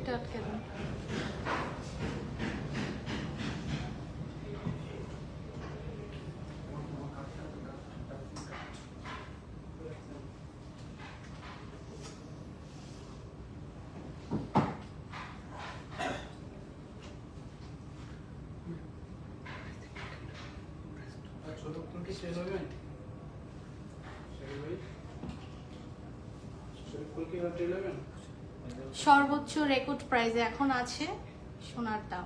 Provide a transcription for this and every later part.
এটা আটকে দেন। সর্বোচ্চ রেকর্ড প্রাইসে এখন আছে সোনার দাম।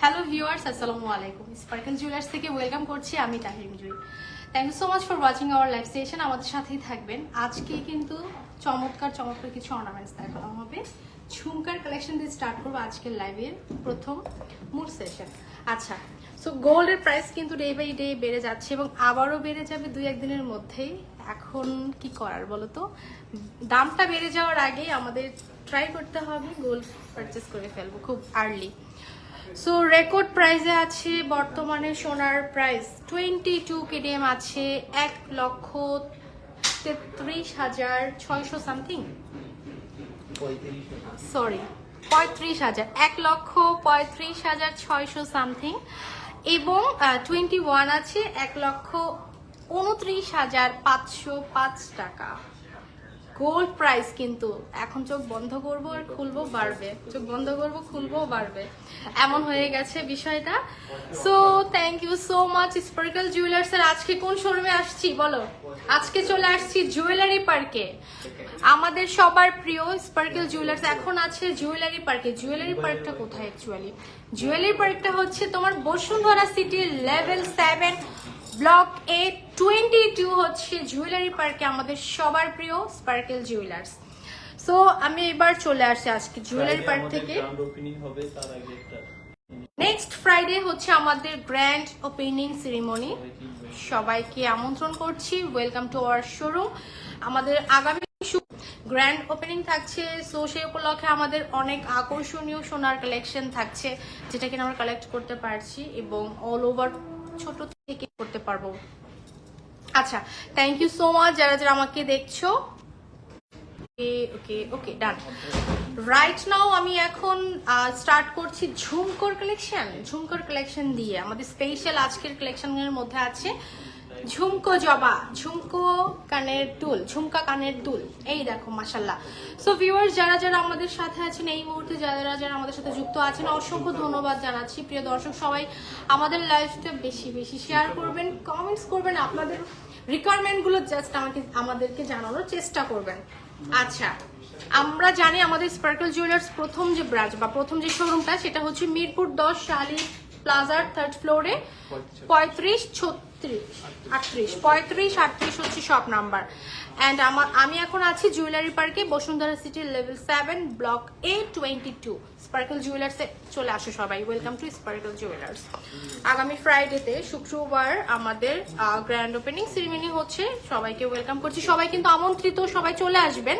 হ্যালো ভিউয়ার্স, আসসালামু আলাইকুম। স্পার্কেল জুয়েলার্স থেকে ওয়েলকাম করছি আমি তাহির মিজুই। Thank you so much for watching our live session. আমাদের সাথেই থাকবেন। আজকে কিন্তু চমৎকার চমৎকার কিছু অর্নামেন্টস দেখানো হবে। ঝুমকার কালেকশন দিয়ে স্টার্ট করবো আজকের লাইভের প্রথম মূল সেশন। আচ্ছা, সো গোল্ডের প্রাইস কিন্তু ডে বাই ডে বেড়ে যাচ্ছে এবং আবারও বেড়ে যাবে 2-1 দিনের মধ্যেই। এখন কি করার বলো তো, দামটা বেড়ে যাওয়ার আগে আমাদের ট্রাই করতে হবে গোল্ড পারচেস করে ফেলবো খুব আর্লি। সো রেকর্ড প্রাইসে আছে বর্তমানে সোনার প্রাইস 22 কেডিএম আছে 1,33,600 সামথিং, সরি 35,000, 1,35,600 সামথিং। এবং 21 আছে 1,29,505 টাকা। গোল্ড প্রাইস কিন্তু এখন চোখ বন্ধ করবো আর খুলবো বাড়বে, চোখ বন্ধ করবো খুলবো বাড়বে, এমন হয়ে গেছে বিষয়টা। So thank you so much Sparkle Jewellers এর। আজকে কোন শোরুমে আসছি বলো? আজকে চলে আসছি জুয়েলারি পার্কে। আমাদের সবার প্রিয় স্পার্কেল জুয়েলার্স এখন আছে জুয়েলারি পার্কে। জুয়েলারি পার্কটা কোথায় অ্যাকচুয়ালি? জুয়েলারি পার্কটা হচ্ছে তোমার বসুন্ধরা সিটির লেভেল 7 ব্লক এ 22 হচ্ছে জুয়েলারি পার্কে আমাদের সবার প্রিয় স্পার্কেল জুয়েলার্স। সো আমি এবার চলে আসছি আজকে জুয়েলারি পার্ক থেকে। নেক্সট ফ্রাইডে হচ্ছে আমাদের গ্র্যান্ড ওপেনিং সেরিমনি। সবাইকে আমন্ত্রণ করছি, ওয়েলকাম টু আওয়ার শোরুম। আমাদের আগামী গ্র্যান্ড ওপেনিং থাকছে, সো সেই উপলক্ষে আমাদের অনেক আকর্ষণীয় সোনার কালেকশন থাকছে, যেটা কিনা আমরা কালেক্ট করতে পারছি এবং অল ওভার ছোট থেকে করতে পারবো। আচ্ছা, থ্যাংক ইউ সো মাচ যারা যারা আমাকে দেখছো। ওকে ওকে ডান। রাইট নাও আমি এখন স্টার্ট করছি ঝুমকোর কালেকশন। ঝুমকোর কালেকশন দিয়ে আমাদের স্পেশাল আজকের কালেকশনের মধ্যে আছে ঝুমকো জবা, ঝুমকো কানের দুল, ঝুমকা কানের দুল। এই দেখো মাশাল্লাহ। সো ভিউয়ার্স যারা যারা আমাদের সাথে আছেন এই মুহূর্তে, যারা যারা আমাদের সাথে যুক্ত আছেন, অসংখ্য ধন্যবাদ জানাচ্ছি। প্রিয় দর্শক সবাই আমাদের লাইভটা বেশি বেশি শেয়ার করবেন, কমেন্টস করবেন, আপনাদের রিকোয়ারমেন্টগুলো জাস্ট আমাদেরকে জানানোর চেষ্টা করবেন। আচ্ছা, আমরা জানি আমাদের স্পার্কেল জুয়েলার্স প্রথম যে ব্রাঞ্চ বা প্রথম যে শোরুমটা সেটা হচ্ছে মিরপুর 10 শালি প্লাজার 3rd ফ্লোরে 35-38 হচ্ছে শপ নাম্বার। অ্যান্ড আমি এখন আছি জুয়েলারি পার্কে বসুন্ধরা সিটির লেভেল 7 ব্লক এ 22 স্পার্কেল জুয়েলার্সে চলে আসো সবাই। Welcome to sparkle jewellers. আগামী ফ্রাইডেতে শুক্রবার আমাদের গ্র্যান্ড ওপেনিং সেরিমনি হচ্ছে, সবাইকে ওয়েলকাম করছি। সবাই কিন্তু আমন্ত্রিত, সবাই চলে আসবেন।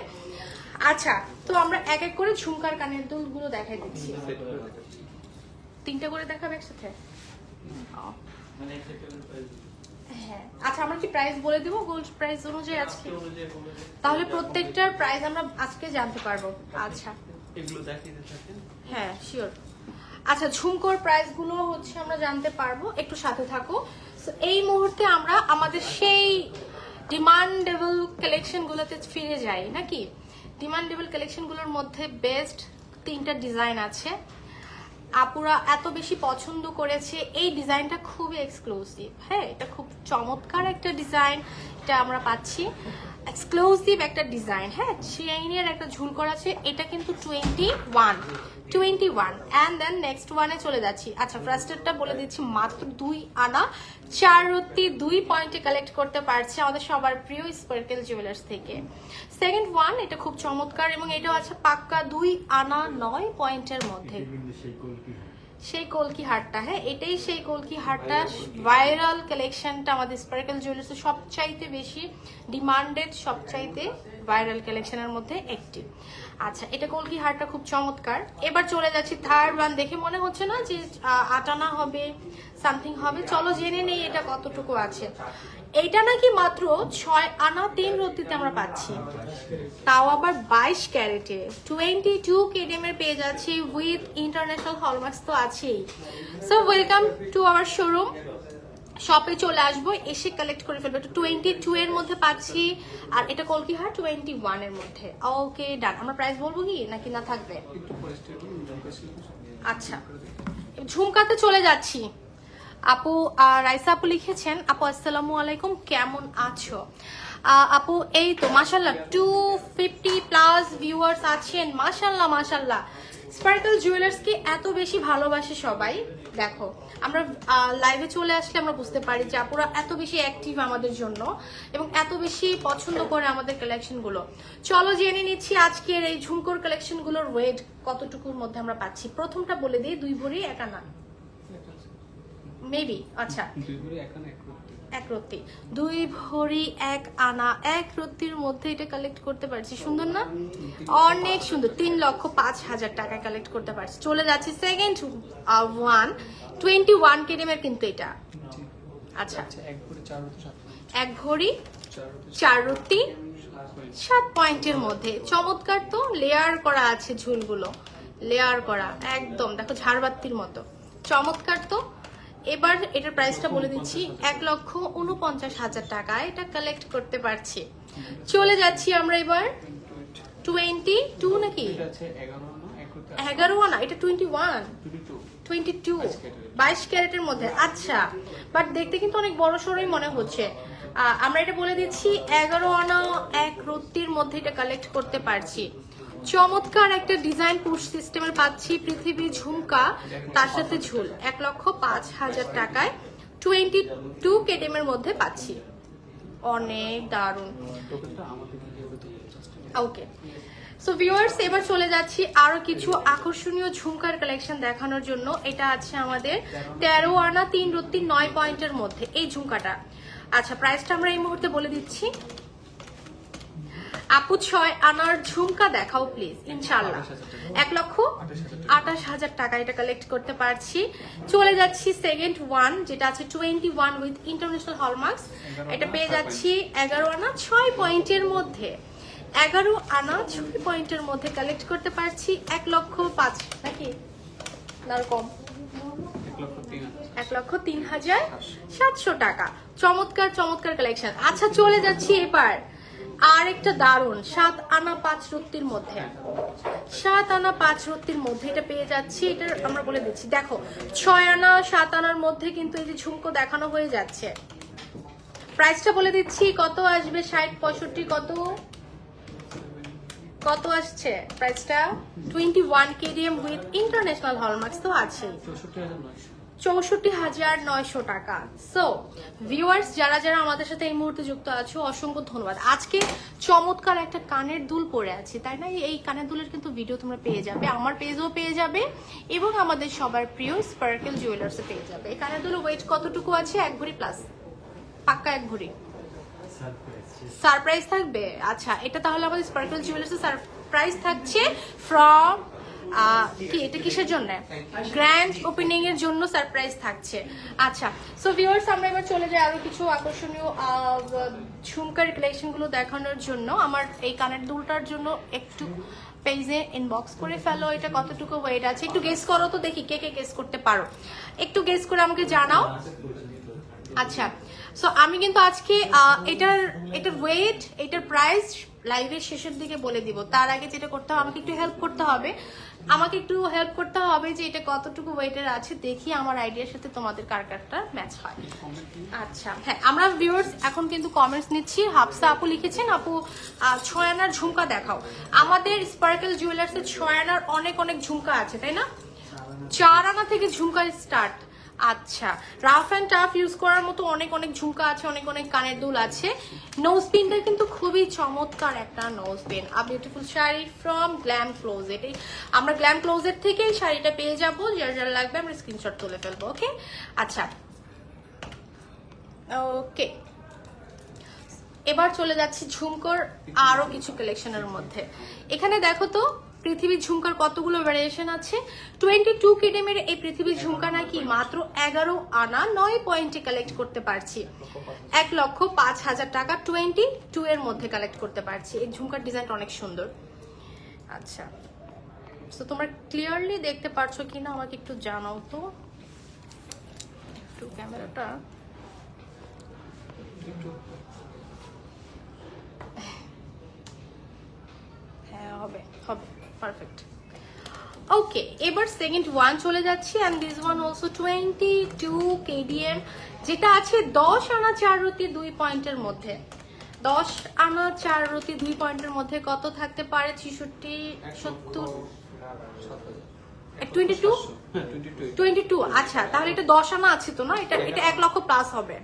আচ্ছা, তো আমরা এক এক করে ঝুমকার কানের দুলগুলো দেখাই দিচ্ছি। 3টা করে দেখাবে একসাথে? হ্যাঁ। আচ্ছা, আমরা কি প্রাইস বলে দেবো গোল্ড প্রাইস অনুযায়ী আজকে? তাহলে প্রত্যেকটার প্রাইস আমরা আজকে জানতে পারবো। আচ্ছা, হ্যাঁ শিওর। আচ্ছা, ঝুমকোর প্রাইস গুলো হচ্ছে আমরা জানতে পারবো, একটু সাথে থাকো। এই মুহূর্তে আমরা আমাদের সেই ডিমান্ডেবল কালেকশন গুলোতে ফিরে যাই নাকি? ডিমান্ডেবল কালেকশন গুলোর মধ্যে বেস্ট 3টা ডিজাইন আছে। আপুরা এত বেশি পছন্দ করেছে এই ডিজাইনটা, খুবই এক্সক্লুসিভ। হ্যাঁ, এটা খুব চমৎকার একটা ডিজাইন, এটা আমরা পাচ্ছি এক্সক্লুসিভ একটা ডিজাইন। হ্যাঁ, চেইনের একটা ঝুল করা আছে, এটা কিন্তু 21 অ্যান্ড দেন নেক্সট ওয়ানে চলে যাচ্ছি। আচ্ছা, ফার্স্টেরটা বলে দিচ্ছি মাত্র 2 আনা 4 রত্তি 2 পয়েন্টে কালেক্ট করতে পারছি আমাদের সবার প্রিয় স্পার্কেল জুয়েলার্স থেকে। সেকেন্ড ওয়ান এটা খুব চমৎকার এবং এটাও আছে পাক্কা 2 আনা 9 পয়েন্টের মধ্যে। সেই কলকি হারটা, হ্যাঁ এটাই সেই কলকি হারটা। ভাইরাল কালেকশনটা আমাদের স্পার্কেল জুয়েলার্সের সবচাইতে বেশি ডিমান্ডেড, সবচাইতে ভাইরাল কালেকশনের মধ্যে একটি। আচ্ছা, এটা কলকি হারটা খুব চমৎকার। এবার চলে যাচ্ছি থার্ড ওয়ান। দেখে মনে হচ্ছে না যে 8 আনা হবে, সামথিং হবে? চলো জেনে নেই এটা কতটুকু আছে। এইটা নাকি মাত্র 6 আনা 3 রত্তিতে আমরা পাচ্ছি, তাও আবার 22 ক্যারেটে। 22 কেডিএম এর পেয়ে যাচ্ছি উইথ ইন্টারন্যাশনাল হলমার্কস তো আছেই। So welcome to our showroom. শপে চলে আসবো, এসে কালেক্ট করে ফেলবো। এটা 22 এর মধ্যে পাচ্ছি, আর এটা কলকি হার 21 এর মধ্যে। ওকে ডান। আমরা প্রাইস বলবো কি নাকি না থাকবে? আচ্ছা, ঝুমকাতে চলে যাচ্ছি। আপু রাইসা আপু লিখেছেন, আপু আসসালামু আলাইকুম, কেমন আছো? আপু এই তো মাশাল্লাহ 250+ ভিউয়ার্স আছেন। মাশাল্লাহ মাশাল্লাহ। স্পার্কল জুয়েলার্সকে এত বেশি ভালোবাসে সবাই। দেখো আমরা লাইভে চলে আসলে আমরা বুঝতে পারি যে আপুরা এত বেশি অ্যাক্টিভ আমাদের জন্য এবং এত বেশি পছন্দ করে আমাদের কালেকশনগুলো। চলো জেনে নিচ্ছি আজকের এই ঝুমকোর কালেকশনগুলোর ওয়েট কতটুকুর মধ্যে আমরা পাচ্ছি। প্রথমটা বলে দিই, 2 ভরি 1 আনা মেবি। আচ্ছা, 2 ভরি 1 আনা 1 রত্তি, 2 ভরি 1 আনা 1 রত্তির মধ্যে এটা কালেক্ট করতে পারছি। সুন্দর না? অনেক সুন্দর। 3,05,000 টাকায় কালেক্ট করতে পারছি। চলে যাচ্ছি সেকেন্ড ওয়ান, 21 কেডিএম এর কিন্তু এটা। আচ্ছা, 1 ভরি 4 রত্তি 7 পয়েন্টের মধ্যে। চমৎকার তো, লেয়ার করা আছে ঝুলগুলো, লেয়ার করা একদম, দেখো ঝাড়বাতির মতো। চমৎকার তো। এবার এটার প্রাইসটা বলে দিচ্ছি, 1,49,000 টাকায় এটা কালেক্ট করতে পারছি। চলে যাচ্ছি আমরা এবার 22 নাকি 11 আনা, এটা 21 22 ক্যারেটের মধ্যে। আচ্ছা, বাট দেখতে কিন্তু অনেক বড় সড়ই মনে হচ্ছে। আমরা এটা বলে দিচ্ছি 11 আনা 1 রত্তির মধ্যে এটা কালেক্ট করতে পারছি। চমৎকার একটা ডিজাইন পুশ সিস্টেমের পাচ্ছি, পৃথিবী ঝুমকা, তার সাথে ঝুল। 1,05,000 টাকায় 22 কেডিএম এর মধ্যে পাচ্ছি। অনেক দারুণ। ওকে, সো ভিউয়ার্স এবার চলে যাচ্ছি আরো কিছু আকর্ষণীয় ঝুমকার কালেকশন দেখানোর জন্য। এটা আছে আমাদের 13 আনা 3 রত্তি 9 পয়েন্টের মধ্যে এই ঝুমকাটা। আচ্ছা, প্রাইসটা আমরা এই মুহূর্তে বলে দিচ্ছি। আপু 6 আনার ঝুমকা দেখাও প্লিজ। ইনশাআল্লাহ 1,28,000 টাকা এটা কালেক্ট করতে পারছি। চলে যাচ্ছি সেকেন্ড ওয়ান, যেটা আছে 21 উইথ ইন্টারন্যাশনাল হলমার্কস। এটা পেয়ে যাচ্ছি 11 আনা 6 পয়েন্টের মধ্যে। 11 আনা 6 পয়েন্টের মধ্যে কালেক্ট করতে পারছি 1,05,000 নাকি না কম, 1,03,700 টাকা। চমৎকার চমৎকার কালেকশন। আচ্ছা, চলে যাচ্ছি এবার আর একটা দারুণ 7 আনা 5 রত্তির মধ্যে। 7 আনা 5 রত্তির মধ্যে এটা পেয়ে যাচ্ছি। এটা আমরা বলে দিচ্ছি, দেখো 6 আনা 7 আনার মধ্যে কিন্তু এই যে ঝুমকো দেখানো হয়ে যাচ্ছে। প্রাইসটা বলে দিচ্ছি কত আসবে, 60 65 কত আসছে প্রাইসটা? 21 কেডিএম উইথ ইন্টারন্যাশনাল হলমার্কস তো আছে, 64,900 টাকা। সো ভিউয়ার্স যারা যারা আমাদের সাথে এই মুহূর্তে যুক্ত আছো, অসংখ্য ধন্যবাদ। আজকে চমৎকার একটা কানের দুল পরে আছি, তাই না? এই কানের দুলের কিন্তু ভিডিও তোমরা পেয়ে যাবে, আমার পেজেও পেয়ে যাবে এবং আমাদের সবার প্রিয় স্পার্কেল জুয়েলার্সে পেয়ে যাবে। এই কানের দুলের ওয়েট কতটুকু আছে? 1 ভরি প্লাস, পাক্কা 1 ভরি। সারপ্রাইজ থাকবে। আচ্ছা, এটা তাহলে আমাদের স্পার্কেল জুয়েলার্সে সারপ্রাইজ থাকছে ফ্রম কি, এটা কিসের জন্য? গ্র্যান্ড ওপেনিং এর জন্য সারপ্রাইজ থাকছে। আচ্ছা, সো ভিউয়ার্স আমরা এবার চলে যাই আরো কিছু আকর্ষণীয় ঝুমকার কালেকশন গুলো দেখানোর জন্য। আমার এই কানের দুলটার জন্য একটু পেজে ইনবক্স করে ফেলো, এটা কতটুকু ওয়েট আছে একটু গেস করো তো, দেখি কে কে গেস করতে পারো, একটু গেস করে আমাকে জানাও। আচ্ছা, সো আমি কিন্তু আজকে এটার ওয়েট, এটার প্রাইস লাইভের শেষের দিকে বলে দিব। তার আগে যেটা করতে হবে, আমাকে একটু হেল্প করতে হবে, যে এটা কতটুকু ওয়েটের আছে, দেখি আমার আইডিয়ার সাথে তোমাদের কার কারটা ম্যাচ হয়। আচ্ছা, হ্যাঁ, আমরা ভিউয়ার্স এখন কিন্তু কমেন্টস নিচ্ছি। হাফসা আপু লিখেছেন, আপু 6 আনার ঝুমকা দেখাও। আমাদের স্পার্কেল জুয়েলার্সের 6 আনার অনেক অনেক ঝুমকা আছে, তাই না? 4 আনা থেকে ঝুমকা স্টার্ট। আচ্ছা, রাফ অ্যান্ড টাফ ইউজ করার মতো অনেক অনেক ঝুমকা আছে, অনেক অনেক কানের দুল আছে। নোজ পিনটা কিন্তু খুবই চমৎকার একটা nose pin. A beautiful sari from Glam Closet. আমরা গ্ল্যাম ক্লোজেট থেকে এই শাড়িটা পেয়ে যাবো। যার যার লাগবে আমরা স্ক্রিনশট তুলে ফেলবো। ওকে, আচ্ছা, ওকে। এবার চলে যাচ্ছি ঝুমকোর আরো কিছু কালেকশনের মধ্যে। এখানে দেখো তো পৃথিবীর ঝুমকার কতগুলো ভ্যারিয়েশন আছে। 22 কেডিএমের এই পৃথিবীর ঝুমকা নাকি মাত্র 11 আনা 9 পয়েন্টে কালেক্ট করতে পারছি, 1,05,000 টাকা 22 এর মধ্যে কালেক্ট করতে পারছি। এই ঝুমকার ডিজাইনটা অনেক সুন্দর। আচ্ছা, তো তোমরা ক্লিয়ারলি দেখতে পারছো কিনা আমাকে একটু জানাও তো, একটু ক্যামেরাটা। হ্যাঁ, হবে হবে, পারফেক্ট। ওকে, এবার সেকেন্ড ওয়ান চলে যাচ্ছি। And this one also 22 KDM, যেটা আছে 10 আনা 4 রতি 2 পয়েন্টের মধ্যে। 10 আনা 4 রতি 2 পয়েন্টের মধ্যে কত থাকতে পারে? 66, 70, 22। আচ্ছা, তাহলে এটা 10 আনা আছে তো না? এটা 1 লক্ষ প্লাস হবে।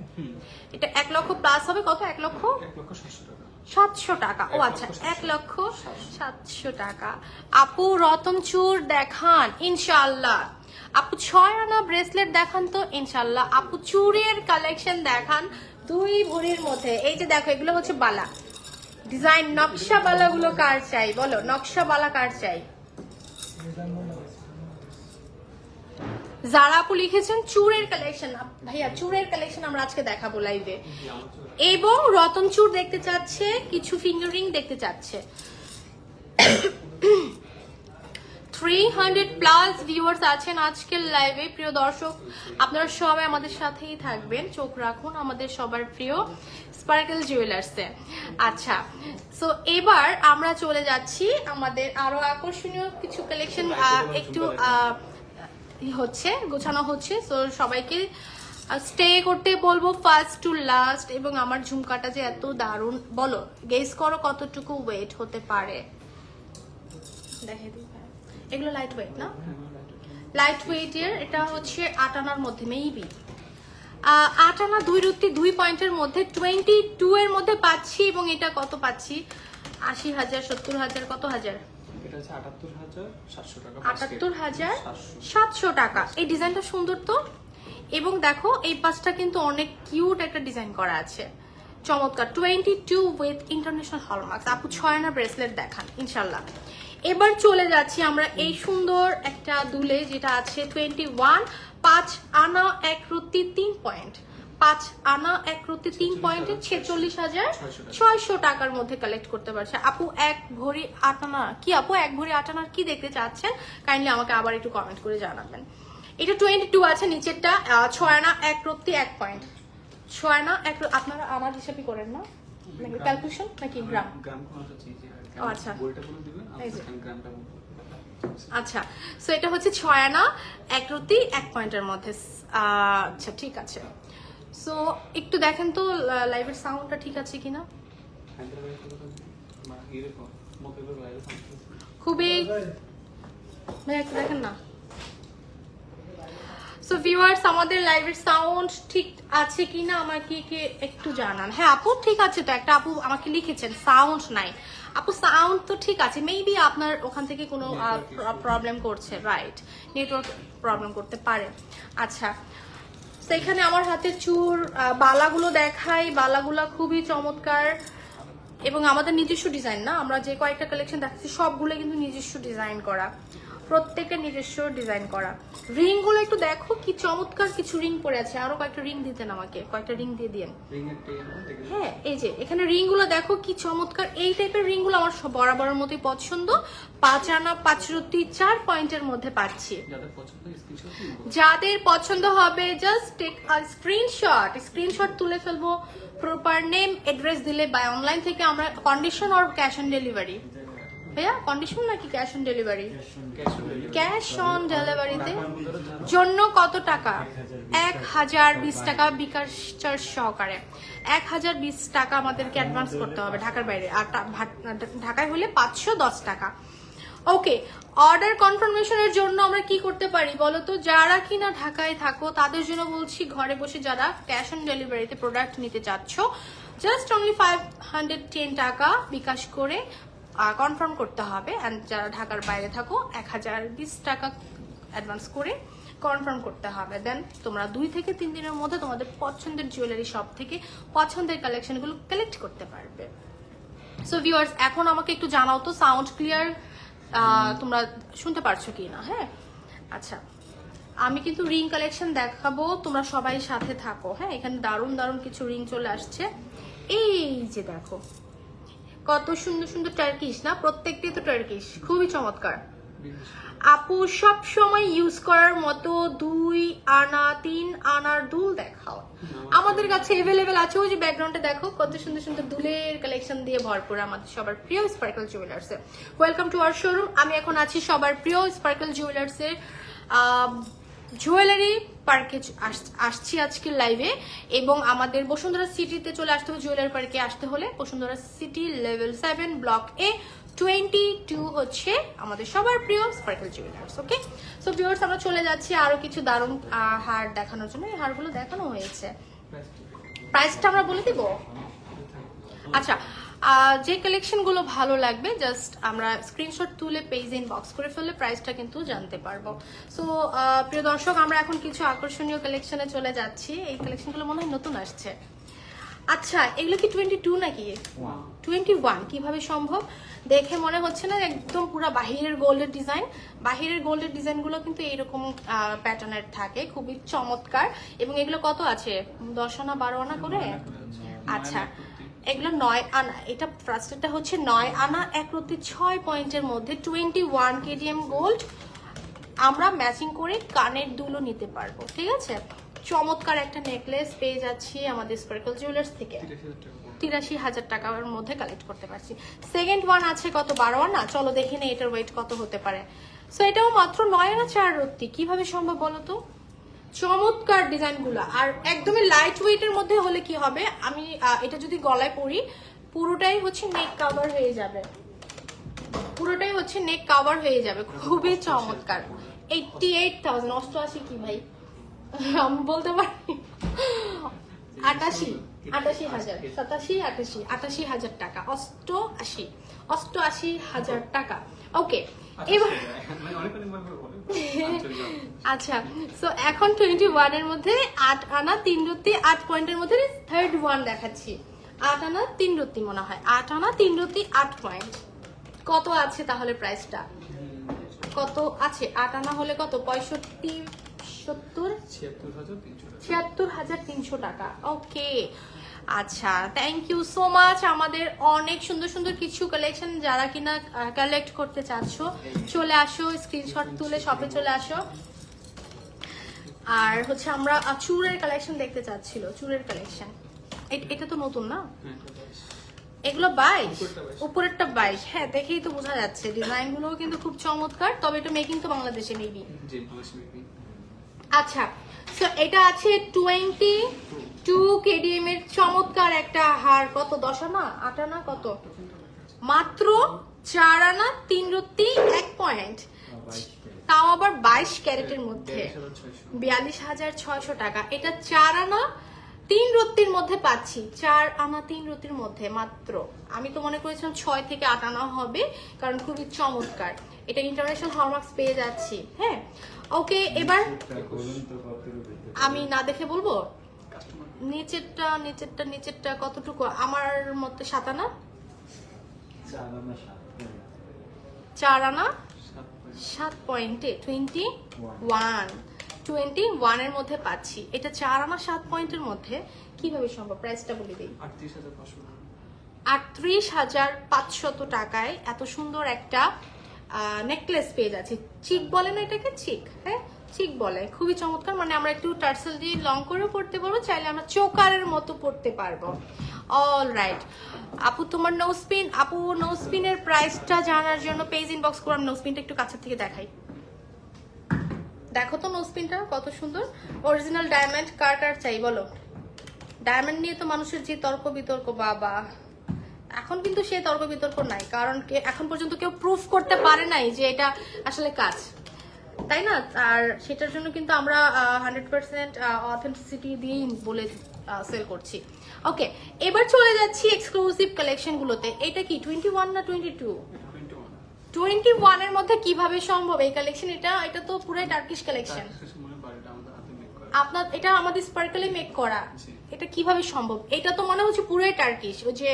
এটা 1 লক্ষ প্লাস হবে। কত? 1,07,000 টাকা। ও আচ্ছা, 1,07,000 টাকা। আপু রতন চুর দেখান ইনশাআল্লাহ। আপু 6 আনা ব্রেসলেট দেখান তো ইনশাআল্লাহ। আপু চুড়ের কালেকশন দেখান 2 ভরির মধ্যে। এই যে দেখো, এগুলো হচ্ছে বালা ডিজাইন। নকশা বালাগুলো কার চাই বলো? নকশা বালা কার চাই? যারা আপু লিখেছেন চুড়ের কালেকশন, ভাইয়া চুড়ের কালেকশন আমরা আজকে দেখাবো লাইভে। এবং রতন চুর দেখতে চাচ্ছে, কিছু ফিঙ্গারিং দেখতে চাচ্ছে। 300 প্লাস ভিউয়ার্স আছেন আজকের লাইভে। প্রিয় দর্শক, আপনারা সবাই আমাদের সাথেই থাকবেন, চোখ রাখুন আমাদের সবার প্রিয় স্পার্কেল জুয়েলার্সে। আচ্ছা, সো এবার আমরা চলে যাচ্ছি আমাদের আরো আকর্ষণীয় কিছু কালেকশন একটু হচ্ছে গোছানো হচ্ছে। সো সবাইকে স্টে করতে বলবো ফার্স্ট টু লাস্ট। এবং আমার ঝুমকাটা যে এত দারুণ, বলো গেস করো কতটুকু ওয়েট হতে পারে? দেখে দিই, এগুলো লাইট ওয়েট না? লাইট ওয়েটের। এটা হচ্ছে 8 আনার মধ্যে, মেবি 8 আনা 2 রুটি 2 পয়েন্টের মধ্যে 22 এর মধ্যে পাচ্ছি। এবং এটা কত পাচ্ছি? 80,000, 70,000, কত হাজার? 78,700 টাকা। এই ডিজাইনটা সুন্দর তো। এবং দেখো এই পাশটা কিন্তু অনেক কিউট একটা ডিজাইন করা আছে, চমৎকার। 22 উইথ ইন্টারন্যাশনাল হলমার্কস। আপু 6 আনা ব্রেসলেট দেখান ইনশাল্লাহ। এবার চলে যাচ্ছি আমরা এই সুন্দর একটা দুলে, যেটা আছে 21 5 আনা 1 রুটি 3 পয়েন্ট। 5 আনা 1 রুটি 3 পয়েন্টে 46,600 টাকার মধ্যে কালেক্ট করতে পারছে। আপু 1 ভরি 8 আনা কি? আপু 1 ভরি 8 আনার কি দেখতে চাচ্ছেন? কাইন্ডলি আমাকে আবার একটু কমেন্ট করে জানাবেন। এটা 22 আছে নিচেরটা। 6 আনা 1 রুটি 1 পয়েন্ট। 6 আনা 1, আপনারা আমার হিসাবই করেন না নাকি ক্যালকুলেশন নাকি গ্রাম? ও আচ্ছা, আচ্ছা। সো এটা হচ্ছে 6 আনা 1 রুটি 1 পয়েন্টের মধ্যে। আচ্ছা, ঠিক আছে। সো একটু দেখেন তো লাইভের সাউন্ডটা ঠিক আছে কিনা। খুবই একটু দেখেন না। সো ভিউয়ার্স, আমাদের লাইভের সাউন্ড ঠিক আছে কিনা আমাকে একটু জানান। হ্যাঁ আপু, ঠিক আছে তো। একটা আপু আমাকে লিখেছেন সাউন্ড নাই। আপু সাউন্ড তো ঠিক আছে, মেবি আপনার ওখান থেকে কোনো প্রবলেম করছে, রাইট? নেটওয়ার্ক প্রবলেম করতে পারে। আচ্ছা, সেখানে আমার হাতে চুর বালাগুলো দেখাই। বালাগুলো খুবই চমৎকার এবং আমাদের নিজস্ব ডিজাইন না। আমরা যে কয়েকটা কালেকশন দেখাচ্ছি সবগুলো কিন্তু নিজস্ব ডিজাইন করা, প্রত্যেকটা নিজস্ব ডিজাইন করা। রিং গুলো একটু দেখো কি চমৎকার কিছু রিং পরে আছে। আরো কয়েকটা রিং দিতেন আমাকে, কয়েকটা রিং দিয়ে দিন। হ্যাঁ, এই যে এখানে রিং গুলো দেখো কি চমৎকার। এই টাইপের রিং গুলো আমার বরাবরের মতোই পছন্দ। 5 আনা 5 রুটি 4 পয়েন্টের মধ্যে পাচ্ছি। যাদের পছন্দ হবে জাস্ট টেক আ স্ক্রিনশট তুলে ফেলবো। প্রপার নেম অ্যাড্রেস দিলে বাই অনলাইন থেকে আমরা condition or cash on delivery? ভাইয়া কন্ডিশন নাকি cash on delivery? Cash on ডেলিভারিতে জন্য কত টাকা? 1,020 টাকা বিকাশ চার্জ সহকারে। 1,020 টাকা আমাদেরকে অ্যাডভান্স করতে হবে ঢাকার বাইরে। আর ঢাকায় হলে 510 টাকা। ওকে, অর্ডার কনফার্মেশনের জন্য আমরা কি করতে পারি বলো তো? যারা কিনা ঢাকায় থাকো তাদের জন্য বলছি, ঘরে বসে যারা ক্যাশ অন ডেলিভারিতে প্রোডাক্ট নিতে চাচ্ছ, জাস্ট অনলি 510 টাকা বিকাশ করে কনফার্ম করতে হবে। অ্যান্ড যারা ঢাকার বাইরে থাকো 1,020 টাকা অ্যাডভান্স করে কনফার্ম করতে হবে। দেন তোমরা 2 থেকে 3 দিনের মধ্যে তোমাদের পছন্দের জুয়েলারি শপ থেকে পছন্দের কালেকশনগুলো কালেক্ট করতে পারবে। সো ভিউয়ার্স, এখন আমাকে একটু জানাও তো সাউন্ড ক্লিয়ার তোমরা শুনতে পারছো কি না? হ্যাঁ, আচ্ছা, আমি কিন্তু রিং কালেকশন দেখাবো, তোমরা সবাই সাথে থাকো। হ্যাঁ, এখানে দারুণ দারুণ কিছু রিং চলে আসছে। এই যে দেখো কত সুন্দর সুন্দর টার্কিশ না, প্রত্যেকটাই তো টার্কিশ, খুবই চমৎকার। আপু সব সময় ইউজ করার মতো 2 আনা 3 আনার দুল দেখাও। আমাদের কাছে এভেলেবেল আছে, ওই যে ব্যাকগ্রাউন্ডে দেখো কত সুন্দর সুন্দর দুলের কালেকশন দিয়ে ভরপুর আমাদের সবার প্রিয় স্পার্কেল জুয়েলার্সে। Welcome to our showroom. আমি এখন আছি সবার প্রিয় স্পার্কেল জুয়েলার্সের জুয়েলারি পার্কে আসছি আজকে লাইভে, এবং আমাদের বসুন্ধরা সিটিতে চলে আসতে হবে। জুয়েলারি পার্কে আসতে হলে বসুন্ধরা সিটি লেভেল 7 ব্লক এ 22 হচ্ছে আমাদের সবার প্রিয় স্পার্কেল জুয়েলার্স। ওকে, সো ভিউয়ার্স, আমরা চলে যাচ্ছি আরো কিছু দারুণ হার দেখানোর জন্য। এই হারগুলো দেখানো হয়েছে, প্রাইসটা আমরা বলে দিব। আচ্ছা, যে কালেকশনগুলো ভালো লাগবে জাস্ট আমরা স্ক্রিনশট তুলে পেজে ইনবক্স করে ফেললে প্রাইসটা কিন্তু জানতে পারবো। সো প্রিয় দর্শক, আমরা এখন কিছু আকর্ষণীয় কালেকশনে চলে যাচ্ছি। এই কালেকশনগুলো মনে হয় নতুন আসছে। আচ্ছা, এগুলো কি 22 নাকি 21? কিভাবে সম্ভব? দেখে মনে হচ্ছে না একদম পুরো বাহিরের গোল্ডের ডিজাইন। বাহিরের গোল্ডের ডিজাইনগুলো কিন্তু এইরকম প্যাটার্নের থাকে, খুবই চমৎকার। এবং এগুলো কত আছে? 10 আনা 12 আনা করে। আচ্ছা, এগুলো 9 আনা। এটা ফার্স্টটা হচ্ছে 9 আনা 1/6 পয়েন্টের মধ্যে 21 kgm গোল্ড। আমরা ম্যাচিং করে কানের দুলও নিতে পারবো, ঠিক আছে? চমৎকার একটা নেকলেস পেয়ে যাচ্ছি আমাদের স্পার্কেল জুয়েলার্স থেকে। 83,000 টাকার মধ্যে কালেক্ট করতে পারছি। সেকেন্ড ওয়ান আছে কত? 12 আনা। চলো দেখে নেই এটার ওয়েট কত হতে পারে। সো এটাও মাত্র 9 আনা 4 রত্তি। কিভাবে সম্ভব বলো তো? চমৎকার ডিজাইনগুলো, আর একদমই লাইট ওয়েটের মধ্যে হলে কি হবে, আমি এটা যদি গলায় পরি পুরোটাই হচ্ছে নেক কভার হয়ে যাবে, পুরোটাই হচ্ছে নেক কভার হয়ে যাবে। খুবই চমৎকার। 88,000 88 কি ভাই আমি বলতে পারি 88,000 88,000 টাকা 88,000 টাকা। ওকে, এবার আচ্ছা, সো এখন 21 এর মধ্যে 8 আনা 3 রত্তি 8 পয়েন্টের মধ্যে থার্ড ওয়ান দেখাচ্ছি। 8 আনা 3 রত্তি মনে হয়, 8 আনা 3 রত্তি 8 পয়েন্ট। কত আছে তাহলে প্রাইসটা? কত আছে? 8 আনা হলে কত? 65 70 76,300 টাকা। ওকে, আচ্ছা, থ্যাংক ইউ সো মাচ। আমাদের অনেক সুন্দর সুন্দর কিছু কালেকশন যারা কিনা কালেক্ট করতে চাচ্ছ চলে আসো, স্ক্রিনশট তুলে শপে চলে আসো। আর হচ্ছে আমরা চুড়ের কালেকশন দেখতে চাচ্ছিল, চুড়ের কালেকশন। এটা তো নতুন না? এগুলো 22, উপরেরটা 22। হ্যাঁ, দেখেই তো বোঝা যাচ্ছে ডিজাইন গুলো কিন্তু খুব চমৎকার। তবে এটা মেকিং তো বাংলাদেশে মেবি। আচ্ছা, সো এটা আছে 22 kdm এর চমৎকার একটা হার। কত? 10 আনা 8 আনা কত? মাত্র 4 আনা 3 রত্তি 1 পয়েন্ট, তাও আবার 22 ক্যারেটের মধ্যে 42,600 টাকা। এটা 4 আনা 3 রত্তির মধ্যে পাচ্ছি, 4 আনা 3 রত্তির মধ্যে মাত্র। আমি তো মনে করেছিলাম 6 থেকে 8 আনা হবে, কারণ খুবই চমৎকার। এটা ইন্টারন্যাশনাল হলমার্কস পেয়ে যাচ্ছি। হ্যাঁ, ওকে, এবার আমি না দেখে বলবো নিচেরটা কতটুকু? আমার মতে 7 আনা 4 আনা 7 পয়েন্টে 21 এর মধ্যে পাচ্ছি। এটা 4 আনা 7 পয়েন্টের মধ্যে কিভাবে সম্ভব? প্রাইসটা বলে দিই। 38,500 টাকায় এত সুন্দর একটা নেকলেস পেয়ে যাচ্ছি। চিক বলে না এটাকে? চিক, হ্যাঁ চিক বলে। খুবই চমৎকার। মানে আমরা একটু টার্সেল দিয়ে লং করেও পড়তে পারবো, চাইলে আমরা চোকারের মতো পড়তে পারবো। অল রাইট আপু, তোমার নোস্পিন। আপু, নোস্পিনের প্রাইসটা জানার জন্য পেজ ইনবক্স করলাম। নোস্পিনটা একটু কাছের থেকে দেখাই, দেখো তো নোস্পিনটা কত সুন্দর। অরিজিনাল ডায়মন্ড কার কার চাই বলো? ডায়মন্ড নিয়ে তো মানুষের যে তর্ক বিতর্ক, বাবা এখন কিন্তু সেই তর্ক বিতর্ক নাই, কারণ এখন পর্যন্ত কেউ প্রুফ করতে পারে নাই যে এটা আসলে কাজ, তাই না? আর সেটার জন্য কিন্তু আমরা 100% অথেন্টিসিটি দিয়েই বলে সেল করছি। ওকে, এবার চলে যাচ্ছি এক্সক্লুসিভ কালেকশন গুলোতে। এটা কি 21 না 22? 21 এর মধ্যে কিভাবে সম্ভব এই কালেকশন? এটা তো পুরাই টার্কিশ কালেকশন। আপনার এটা আমাদের স্পার্কেলে মেক করা, এটা কিভাবে সম্ভব? এটা তো মনে হচ্ছে পুরোই টার্কিশ, ওই যে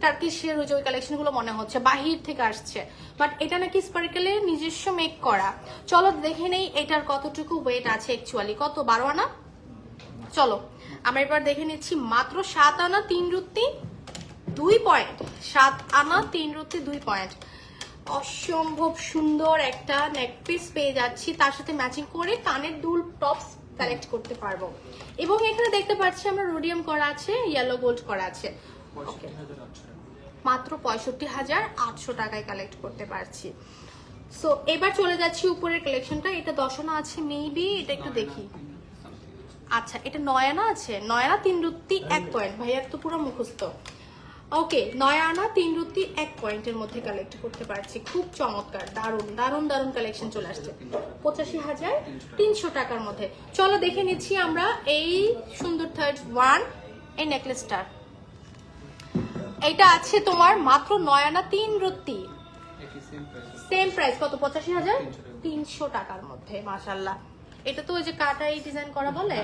টার্কিশের ওই যে ওই কালেকশনগুলো মনে হচ্ছে বাহির থেকে আসছে, বাট এটা নাকি স্পার্কেলে নিজস্ব মেক করা। চলো দেখে নেই এটার কতটুকু ওয়েট আছে অ্যাকচুয়ালি, কত 12 আনা। চলো আমরা এবার দেখে নিচ্ছি, মাত্র 7 আনা 3 রুত্তি 2 পয়েন্ট, 7 আনা 3 রুত্তি 2 পয়েন্ট। অসম্ভব সুন্দর একটা নেক পিস পেয়ে যাচ্ছি, তার সাথে ম্যাচিং করে কানের দুল টপস কালেক্ট করতে পারবো। এবং এখানে দেখতে পাচ্ছি আমরা রোডিয়াম করা আছে, ইয়েলো গোল্ড করা আছে। মাত্র 65,800 টাকায় কালেক্ট করতে পারছি। সো এবার চলে যাচ্ছি উপরের কালেকশনটা। এটা 10 আনা আছে মেবি, এটা একটু দেখি। আচ্ছা এটা 9 আনা আছে, 9 আনা 3 রুত্তি 1 পয়েন্ট, ভাইয়া তো পুরো মুখস্থ। ওকে 9 আনা 3 রুত্তি 1 পয়েন্টের মধ্যে কালেক্ট করতে পারছি। খুব চমৎকার, দারুণ দারুণ দারুণ কালেকশন চলে আসছে 85,300 টাকার মধ্যে। চলো দেখে নিচ্ছি আমরা এই সুন্দর থার্ড ওয়ান, এই নেকলেসটা। এটা আছে তোমার মাত্র 9 আনা 3 রুত্তি, সেম প্রাইস কত? 85,300 টাকার মধ্যে। মাশাআল্লাহ, এটা তো ওই যে কাটাই ডিজাইন করা বলে,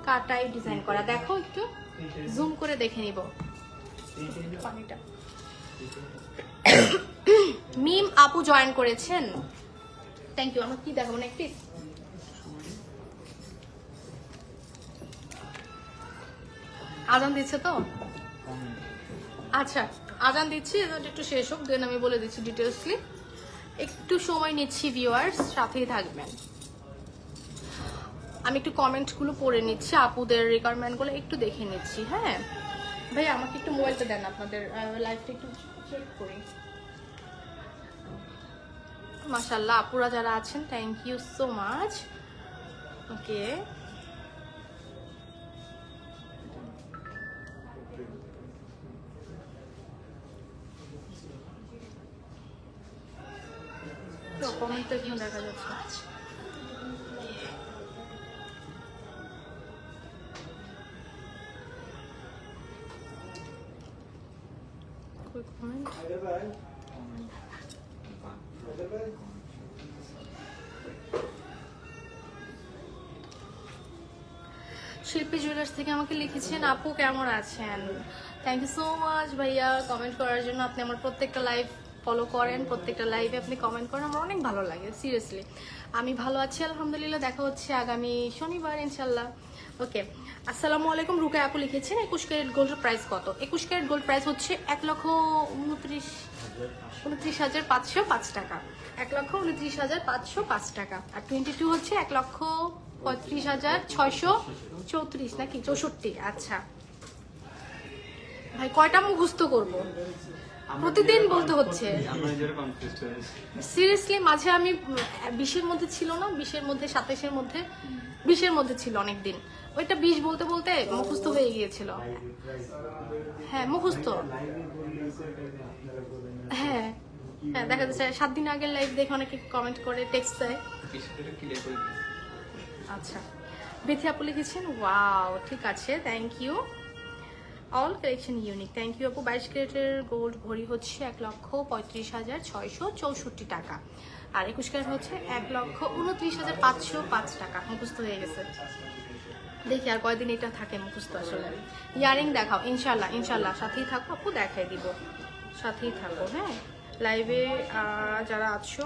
কাটাই ডিজাইন করা। দেখো একটু জুম করে দেখে নিব। মিম আপু জয়েন করেছেন, থ্যাংক ইউ। আমরা কি দেখাবো না একটু, আজান দিচ্ছে তো? আচ্ছা আজান দিচ্ছি, একটু শেষ হোক দেন আমি বলে দিচ্ছি ডিটেলসলি। একটু সময় নিচ্ছি ভিউয়ার্স, সাথেই থাকবেন। আমি একটু কমেন্টগুলো পড়ে নিচ্ছি, আপুদের রিকোয়ারমেন্টগুলো একটু দেখে নিচ্ছি। হ্যাঁ ভাই আমাকে একটু মোবাইলটা দেন, আপনাদের লাইভটা একটু চেক করি। মাশাআল্লাহ আপুরা যারা আছেন thank you so much. Okay comment তো এখানে দেখা যাচ্ছে। কমেন্ট শিল্পী জুয়েলার্স থেকে আমাকে লিখেছেন, আপু কেমন আছেন? থ্যাংক ইউ সো মাচ ভাইয়া কমেন্ট করার জন্য। আপনি আমার প্রত্যেকটা লাইভ ফলো করেন, প্রত্যেকটা লাইভে আপনি কমেন্ট করেন, আমার অনেক ভালো লাগে সিরিয়াসলি। আমি ভালো আছি আলহামদুলিল্লাহ, দেখা হচ্ছে আগামী শনিবার ইনশাল্লাহ। ওকে আসসালামু আলাইকুম। রুকাই আপু লিখেছেন 21 ক্যারেট গোল্ডের প্রাইস কত? 21 ক্যারেট গোল্ড প্রাইস হচ্ছে 1,29,505 টাকা, 1,29,505 টাকা। আর 22 হচ্ছে 1,35,634 নাকি 64। আচ্ছা ভাই কয়টা মুখস্থ করবো, প্রতিদিন বলতে হচ্ছে সিরিয়াসলি। মাঝে আমি 20-এর মধ্যে ছিল না, 20-এর মধ্যে 27-এর মধ্যে 20-এর মধ্যে ছিল অনেকদিন, ওইটা 20 বলতে বলতে মুখস্থ হয়ে গিয়েছিল। হ্যাঁ মুখস্থ, হ্যাঁ হ্যাঁ দেখা যাচ্ছে 7 দিন আগের লাইভ দেখে অনেকে কমেন্ট করে টেক্সট দেয়। আচ্ছা বিথি আপু লিখেছেন ওয়াও, ঠিক আছে thank you. All collection unique, thank you আপু। 22 ক্যারেটের গোল্ড ভরি হচ্ছে 1,35,664 টাকা, আর 21 ক্যারেট হচ্ছে 1,29,505 টাকা। মুখস্থ হয়ে গেছে, দেখি আর কয়দিন এটা থাকে মুখস্থ আসলে। ইয়ারিং দেখাও ইনশাল্লাহ, ইনশাল্লাহ সাথেই থাকো আপু, দেখাই দিব, সাথেই থাকো। হ্যাঁ লাইভে যারা আছো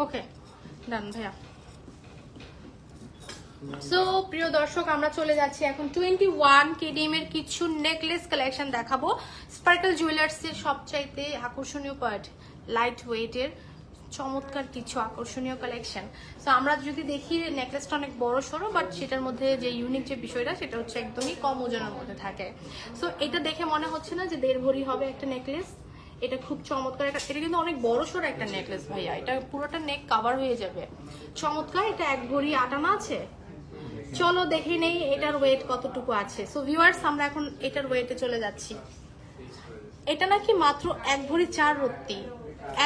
ওকে ডান ভাইয়া। সো প্রিয় দর্শক আমরা চলে যাচ্ছি এখন 21 কেডিএম এর কিছু নেকলেস কালেকশন দেখাবো। স্পার্কেল জুয়েলার্স এর সবচাইতে আকর্ষণীয় পার্ট, লাইট ওয়েটের চমৎকার কিছু আকর্ষণীয় কালেকশন। সো আমরা যদি দেখি নেকলেসটা অনেক বড় সড়ো, বাট সেটার মধ্যে যে ইউনিক যে বিষয়টা সেটা হচ্ছে একদমই কম ওজনের মধ্যে থাকে। সো এটা দেখে মনে হচ্ছে না যে 1.5 ভরি হবে একটা নেকলেস, এটা খুব চমৎকার। এটা কিন্তু অনেক বড় সড়ো একটা নেকলেস ভাইয়া, এটা পুরোটা নেক কভার হয়ে যাবে, চমৎকার। এটা 1 ভরি 8 আনা আছে, চলো দেখে নেই এটার ওয়েট কতটুকু আছে। সো ভিউয়ার্স, আমরা এখন এটার ওয়েটে চলে যাচ্ছি। এটা নাকি মাত্র 1 ভরি 4 রত্তি।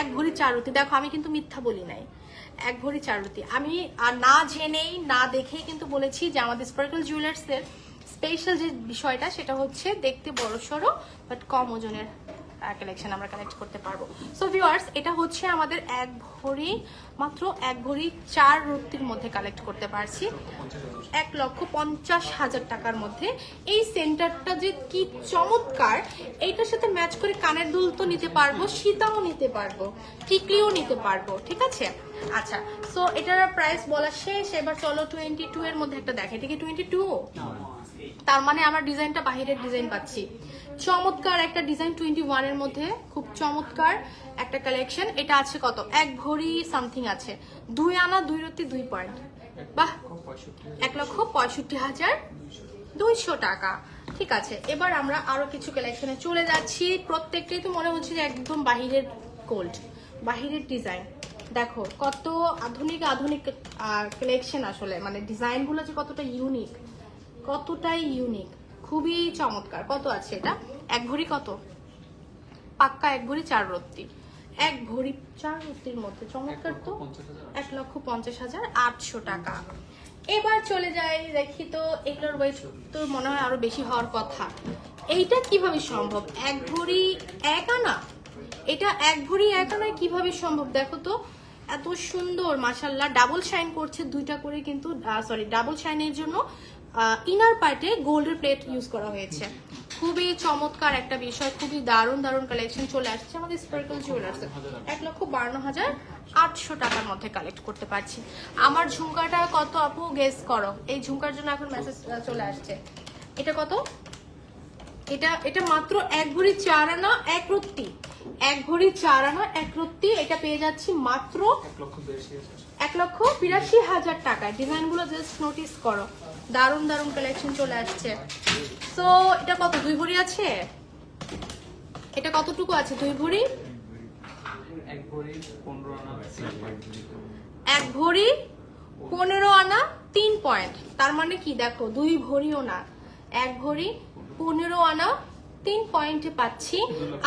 1 ভরি 4 রত্তি। দেখো আমি কিন্তু মিথ্যা বলি নাই, 1 ভরি 4 রত্তি। আমি না জেনেই না দেখেই কিন্তু বলেছি যে আমাদের স্পার্কল জুয়েলার্সের স্পেশাল যে বিষয়টা সেটা হচ্ছে দেখতে বড় সড়ো বাট কম ওজনের কালেকশন আমরা কালেক্ট করতে পারবো। সো ভিউয়ার্স, এটা হচ্ছে আমাদের 1 ভরি, মাত্র 1 ভরি 4 রত্তির মধ্যে কালেক্ট করতে পারছি 1,50,000 টাকার মধ্যে। এই সেন্টারটা যে কি চমৎকার, এইটার সাথে ম্যাচ করে কানের দুল তো নিতে পারবো, সীতাও নিতে পারবো, টিকলিও নিতে পারবো, ঠিক আছে। আচ্ছা, সো এটার প্রাইস বলা শেষ। এবার চলো 22 এর মধ্যে একটা দেখে। এটা কি 22? তার মানে আমার ডিজাইনটা বাহিরের ডিজাইন পাচ্ছি। চমৎকার একটা ডিজাইন 21 এর মধ্যে, খুব চমৎকার একটা কালেকশন। এটা আছে কত? 1 ভরি সামথিং আছে, 2 আনা 2 রত্তি 2 পয়েন্ট। বাহ, 1,65,200 টাকা। ঠিক আছে, এবার আমরা আরো কিছু কালেকশনে চলে যাচ্ছি। প্রত্যেকটাই তো মনে হচ্ছে যে একদম বাহিরের গোল্ড, বাহিরের ডিজাইন। দেখো কত আধুনিক আধুনিক কালেকশন, আসলে মানে ডিজাইনগুলো যে কতটা ইউনিক, কতটাই ইউনিক, খুবই চমৎকার। কত আছে এটা? 1 ভরি কত? পাক্কা 1 ভরি 4 রত্তি। 1 ভরি 4 রত্তির মধ্যে চমৎকার তো, 1,50,800 টাকা। এবার চলে যাই, দেখি তো এগুলোর ওয়েট তো মনে হয় আরো বেশি হওয়ার কথা। এইটা কিভাবে সম্ভব? 1 ভরি 1 আনা। এটা 1 ভরি 1 আনায় কিভাবে সম্ভব? দেখো তো এত সুন্দর, মাশাআল্লাহ। ডাবল শাইন করছে, দুইটা করে কিন্তু, সরি, ডাবল শাইনের জন্য ইনার পার্টে গোল্ডের প্লেট ইউজ করা হয়েছে। খুবই চমৎকার একটা বিষয়, খুবই দারুণ দারুণ কালেকশন চলে আসছে আমাদের স্পার্কল জুয়েলার্স। 1,52,800 টাকার মধ্যে কালেক্ট করতে পারছি। আমার ঝুমকাটা কত আপু গেস করো? এই ঝুমকার জন্য এখন মেসেজ চলে আসছে। এটা কত? এটা মাত্র 1 ভরি 4 আনা 1 রত্তি। 1 ভরি 4 আনা 1 রত্তি। এটা পেয়ে যাচ্ছি মাত্র 1,82,000 টাকায়। ডিজাইনগুলো জাস্ট নোটিস করো, দারুণ দারুণ কালেকশন চলে আসছে। সো এটা কত? 2 ভরি আছে? এটা কতটুকু আছে? 2 ভরি 1 ভরি 15 আনা 3 পয়েন্ট। 1 ভরি 15 আনা 3 পয়েন্ট। তার মানে কি? দেখো 2 ভরিও না, 1 ভরি 15 আনা 3 পয়েন্টে পাচ্ছি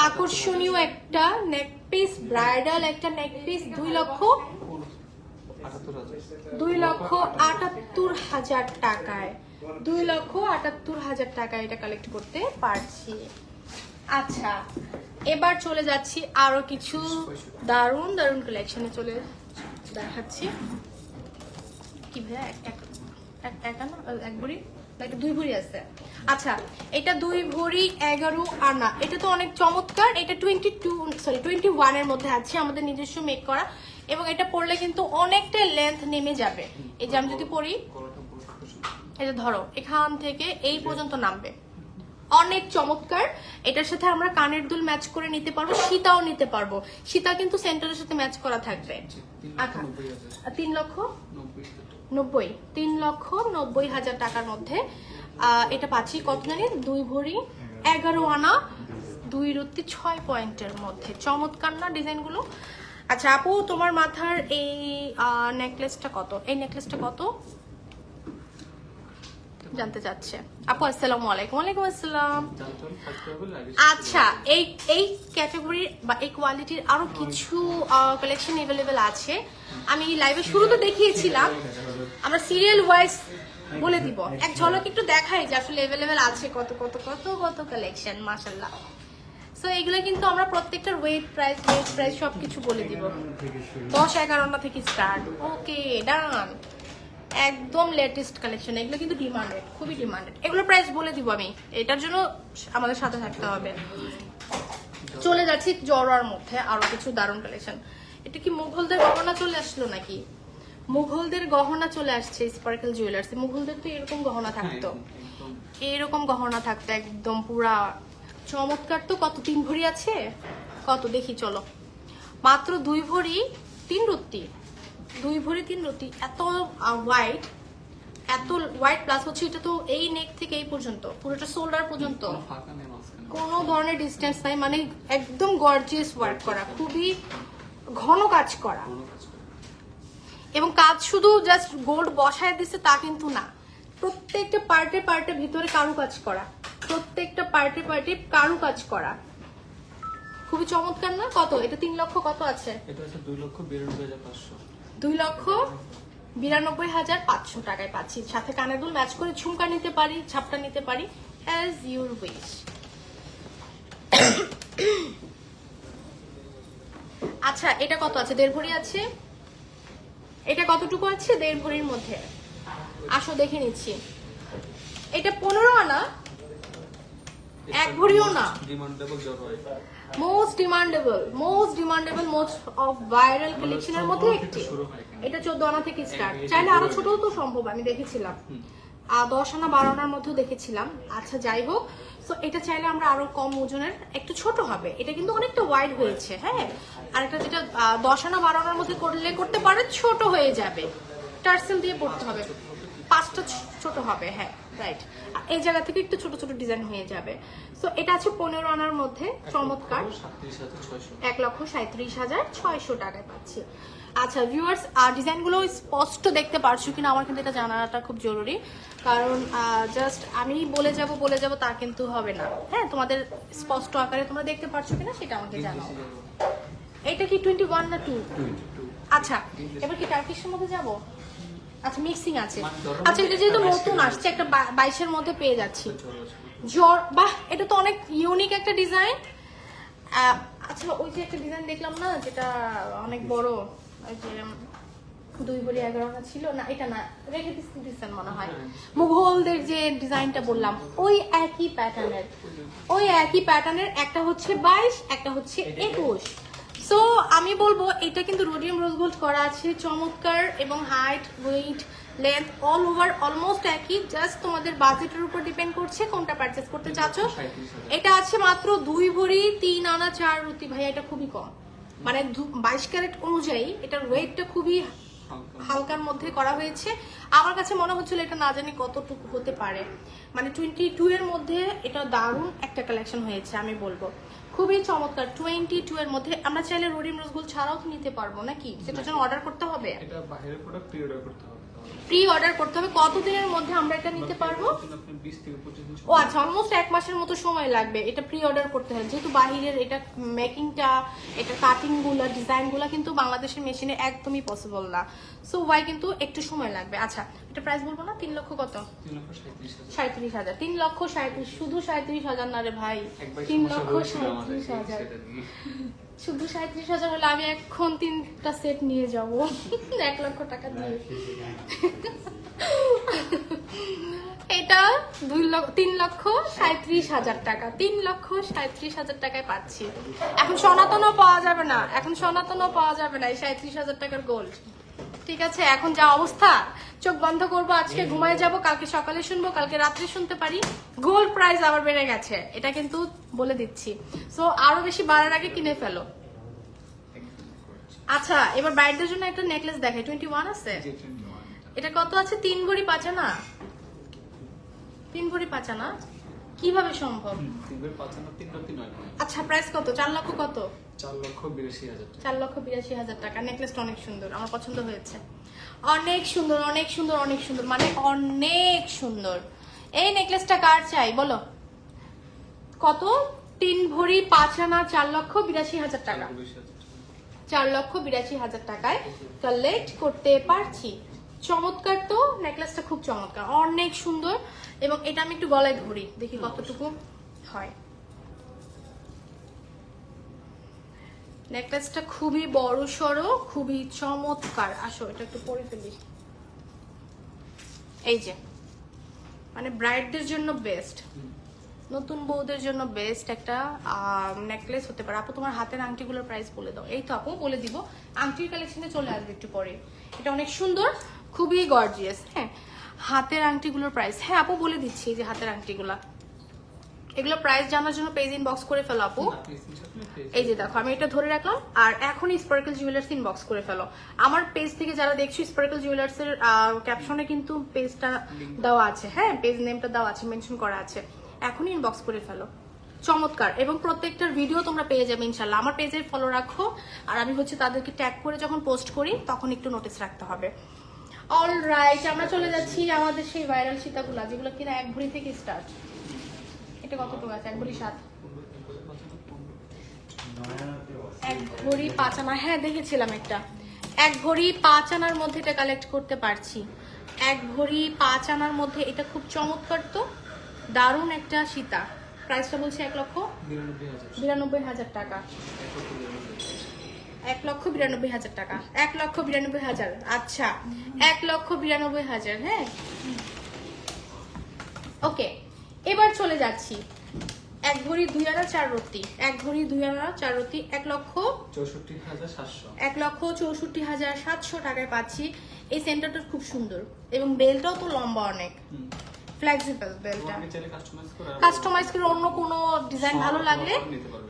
আকর্ষণীয় একটা নেক পিস, ব্রাইডাল একটা নেক পিস। 2,78,000 টাকায়, 2,78,000 টাকায় এটা কালেক্ট করতে পারছি। আচ্ছা, এবার চলে যাচ্ছি আরো কিছু দারুণ দারুণ কালেকশনে চলে দেখাচ্ছি। কি ভাইয়া, 1 ভরি, 2 ভরি আছে। আচ্ছা, এটা 2 ভরি 11 আনা। এটা তো অনেক চমৎকার। এটা 21 এর মধ্যে আছে, আমাদের নিজস্ব মেক করা, এবং এটা পরলে কিন্তু অনেকটা লেন্থ নেমে যাবে। এই যে আমি যদি পরি, এটা ধরো এখান থেকে এই পর্যন্ত নামবে, অনেক চমৎকার। এটার সাথে আমরা কানের দুল ম্যাচ করে নিতে পারবো, সীতাও নিতে পারবো। সীতা কিন্তু সেন্টারের সাথে ম্যাচ করা থাকবে। আচ্ছা, 3,90,000 টাকার মধ্যে এটা পাচ্ছি। কত জানি? 2 ভরি 11 আনা 2 রত্তি 6 পয়েন্টের মধ্যে। চমৎকার না ডিজাইনগুলো? আচ্ছা আপু, তোমার মাথার এই নেকলেসটা কত? এই নেকলেসটা কত জানতে চাচ্ছে আপু। আসসালামু আলাইকুম। ওয়ালাইকুম আসসালাম। আচ্ছা, এই ক্যাটাগরি বা এই কোয়ালিটির আরো কিছু কালেকশন अवेलेबल আছে। আমি লাইভে শুরুতে দেখিয়েছিলাম, আমরা সিরিয়াল ওয়াইজ বলে দিব। এক ঝলক একটু দেখাই যে আসলে अवेलेबल আছে কত কত কত কত কালেকশন, মাশাআল্লাহ। সো এগুলো কিন্তু আমরা প্রত্যেকটার ওয়েট প্রাইস সবকিছু বলে দিব। 10-11 থেকে স্টার্ট। ওকে, ডান। একদম লেটেস্ট কালেকশন, এগুলো কিন্তু ডিমান্ডেড, খুবই ডিমান্ডেড। এগুলো প্রাইস বলে দিব আমি, এটার জন্য আমাদের সাথে থাকতে হবে। চলে যাচ্ছি জড়ার মধ্যে আরো কিছু দারুণ কালেকশন। এটা কি মুঘলদের গহনা চলে আসলো নাকি? মুঘলদের গহনা চলে আসছে স্পার্কল জুয়েলার্স। মুঘলদের তো এরকম গহনা থাকতো, এরকম গহনা থাকতো একদম পুরা চমৎকার। তো কত? 3 ভরি আছে কত দেখি, চলো। মাত্র 2 ভরি 3 রত্তি। 2 ভরি 3 রত্তি। এত হোয়াইট প্লাস হচ্ছে এটা তো এই নেক থেকে এই পর্যন্ত, পুরোটা শোল্ডার পর্যন্ত কোনো ধরনের ডিস্টেন্স নাই, মানে একদম গর্জিয়াস ওয়ার্ক করা, খুবই ঘন কাজ করা। এবং কাজ শুধু জাস্ট গোল্ড বসায় দিচ্ছে তা কিন্তু না, প্রত্যেকটা পার্টে পার্টে ভিতরে কারুকাজ করা, প্রত্যেকটা পার্টে পার্টে কারুকাজ করা, খুবই চমৎকার না? কত এটা? 3 লক্ষ কত আছে? এটা হচ্ছে 2,92,500। 2,92,500 টাকায় পাচ্ছি। সাথে কানের দুল ম্যাচ করে ঝুমকা নিতে পারি, ছাপটা নিতে পারি, অ্যাজ ইউর উইশ। আচ্ছা এটা কত আছে? 1.5 ভরি আছে। এটা কতটুকু আছে? 1.5 ভরির মধ্যে। আসো দেখে নিচ্ছি। এটা 15 আনা, 1 ভরিও না। ডিমান্ডেবল জরুরি। Most demandable most of viral কালেকশনের মধ্যে একটি। এটা 14 আনা থেকে স্টার্ট, চাইলে আরো ছোটও তো সম্ভব, আমি দেখেছিলাম 10 আনা 12 আনার মধ্যেও দেখেছিলাম। আচ্ছা যাই হোক, সো এটা চাইলে আমরা আরো কম ওজনের, একটু ছোট হবে। এটা কিন্তু অনেকটা ওয়াইড হয়েছে, হ্যাঁ। আর এটা যেটা 10 আনা 12 আনার মধ্যে করতে পারে, ছোট হয়ে যাবে, টার্সেল দিয়ে পড়তে হবে, 5টা ছোট হবে, হ্যাঁ রাইট। এই জায়গা থেকে একটু ছোট ছোট ডিজাইন হয়ে যাবে। সো এটা আছে 15 আনার মধ্যে, চমৎকার, 1,37,600 টাকায় পাচ্ছি। আচ্ছা ভিউয়ার্স, ডিজাইনগুলো স্পষ্ট দেখতে পারছো কিনা আমার কিন্তু এটা জানাটা খুব জরুরি, কারণ জাস্ট আমি বলে যাব তা কিন্তু হবে না, হ্যাঁ। তোমাদের স্পষ্ট আকারে তোমরা দেখতে পারছো কিনা সেটা আমাকে জানাও। এটা কি 21 না 2? আচ্ছা এবার কি টার্কিশের মধ্যে যাব? আচ্ছা মিক্সিং আছে। আচ্ছা এটা যেহেতু নতুন আসছে, একটা 22-এর মধ্যে পেয়ে যাচ্ছি। বাহ, এটা তো অনেক ইউনিক একটা ডিজাইন। আচ্ছা ওই যে একটা ডিজাইন দেখলাম না, যেটা অনেক বড়, ওই যে 2 ভরি 11 আনা ছিল না, এটা না, রেখে দিচ্ছেন মনে হয়, মুঘলদের যে ডিজাইনটা বললাম, ওই একই প্যাটার্নের একটা হচ্ছে 22, একটা হচ্ছে 21। সো আমি বলবো এটা কিন্তু রোডিয়াম রোজ গোল্ড করা আছে, চমৎকার, এবং height, weight, length all over almost একই। জাস্ট তোমাদের বাজেটের উপর ডিপেন্ড করছে কোনটা পারচেজ করতে চাচ্ছ। এটা আছে মাত্র 2 ভরি 3 আনা 4 রুটি। ভাই এটা খুবই কম, মানে 22 ক্যারেট অনুযায়ী এটার ওয়েটটা খুবই হালকার মধ্যে করা হয়েছে। আমার কাছে মনে হচ্ছিল এটা না জানি কতটুকু হতে পারে, মানে 22 এর মধ্যে এটা দারুণ একটা কালেকশন হয়েছে আমি বলবো, খুবই চমৎকার। 22 এর মধ্যে আমরা চাইলে রোডিয়াম রোজ গোল্ড ছাড়াও তো নিতে পারবো নাকি? সেটার জন্য অর্ডার করতে হবে, এটা বাইরের প্রোডাক্ট প্রি অর্ডার করতে হবে। প্রি অর্ডার করতে হবে। কতদিনের মধ্যে আমরা এটা নিতে পারবো? 20 থেকে 25 দিন। ও আচ্ছা, অলমোস্ট 1 মাসের মতো সময় লাগবে। এটা প্রি অর্ডার করতে হয়, যেহেতু বাহিরের এটা মেকিংটা, এটা কাটিং গুলা, ডিজাইন গুলা কিন্তু বাংলাদেশের মেশিনে একদমই পসিবল না। সো ওয়াই কিন্তু একটু সময় লাগবে। আচ্ছা এটা প্রাইস বলবো না, 3 লক্ষ কত? 3,37,000। 3 লক্ষ 37, শুধু 37,000 না রে ভাই, 3 লক্ষ 37,000। শুধু 37,000 হলে আমি এখন 3টা সেট নিয়ে যাবো 1 লক্ষ টাকা দিয়ে। এটা 3,37,000 টাকা, 3,37,000 টাকায় পাচ্ছি। এখন সনাতনও পাওয়া যাবে না, এই 37,000 টাকার গোল্ড। ঠিক আছে, এখন যা অবস্থা, চোখ বন্ধ করবো, আজকে ঘুমায় যাব, কালকে সকালে শুনবো, কালকে রাত্রে শুনতে পারি গোল্ড প্রাইস আবার বেড়ে গেছে, এটা কিন্তু বলে দিচ্ছি। সো আরো বেশি বাড়ার আগে কিনে ফেলো। আচ্ছা এবার ব্রাইডদের জন্য একটা নেকলেস দেখাই, 21 আছে। এটা কত আছে? 3 ভরি 5 আনা। 3 ভরি 5 আনা কিভাবে সম্ভব? 3 ভরি 5 আনা 3,900। আচ্ছা প্রাইস কত? 4 লক্ষ কত? 4,82,000। 4,82,000 টাকা। নেকলেসটা অনেক সুন্দর, আমার পছন্দ হয়েছে, অনেক সুন্দর, মানে অনেক সুন্দর। এই নেকলেসটা কার চাই বলো? কত? 3 ভরি 5 আনা 4,82,000 টাকা। 4,82,000 টাকায় কালেক্ট করতে পারছি। চমৎকার তো, নেকলেসটা খুব চমৎকার, অনেক সুন্দর। এবং এটা আমি একটু গলায় ধরি, দেখি কতটুকু হয়। নেকলেসটা খুবই বড় সড়ো, খুবই চমৎকার। আসো এটা একটু পরে ফেলি। এই যে মানে ব্রাইডদের জন্য বেস্ট, নতুন বউদের জন্য বেস্ট একটা নেকলেস হতে পারে। আপু তোমার হাতের আংটিগুলোর প্রাইস বলে দাও। এই তো আপু বলে দিব, আংটির কালেকশনে চলে আসবে একটু পরে। এটা অনেক সুন্দর, খুবই গর্জিয়াস। হ্যাঁ হাতের আংটিগুলোর প্রাইস, হ্যাঁ আপু বলে দিচ্ছি, যে হাতের আংটিগুলা, এগুলো প্রাইস জানার জন্য পেজ ইনবক্স করে ফেলো আপু। এই যে দেখো আমি এটা ধরে রাখলাম, আর এখনই স্পার্কেল জুয়েলার্স ইনবক্স করে ফেলো। আমার পেজ থেকে যারা দেখছো, স্পার্কেল জুয়েলার্স এর ক্যাপশনে কিন্তু পেজটা দেওয়া আছে, হ্যাঁ পেজ নেমটা দেওয়া আছে, মেনশন করা আছে, এখনই ইনবক্স করে ফেলো। চমৎকার, এবং প্রত্যেকটার ভিডিও তোমরা পেয়ে যাবে ইনশাল্লাহ। আমার পেজে ফলো রাখো, আর আমি হচ্ছে তাদেরকে ট্যাগ করে যখন পোস্ট করি তখন একটু নোটিস রাখতে হবে। অলরাইট, আমরা চলে যাচ্ছি আমাদের সেই ভাইরাল সীতাগুলা যেগুলো কিনা 1 ভরি থেকে স্টার্ট। এটা কতটুকু আছে? 1 ভরি 7, 1 ভরি 5 আনা। হ্যাঁ দেখেছিলাম একটা 1 ভরি 5 আনার মধ্যে এটা কালেক্ট করতে পারছি। 1 ভরি 5 আনার মধ্যে এটা খুব চমৎকার, তো দারুণ একটা সীতা। প্রাইসটা বলছি 1,92,000 টাকা। 1,92,000 টাকা, 1,92,000। আচ্ছা 1,92,000। হ্যাঁ ওকে, এবার চলে যাচ্ছি 1 ভরি 2 আনা 4 রত্তি। 1 ভরি 2 আনা 4 রত্তি 1,64,700 টাকায় পাচ্ছি। এই সেন্টারটা খুব সুন্দর এবং বেলটাও তো লম্বা অনেক, ফ্লেক্সিবল বেলটা। কাস্টমাইজ করে অন্য কোনো ডিজাইন ভালো লাগলে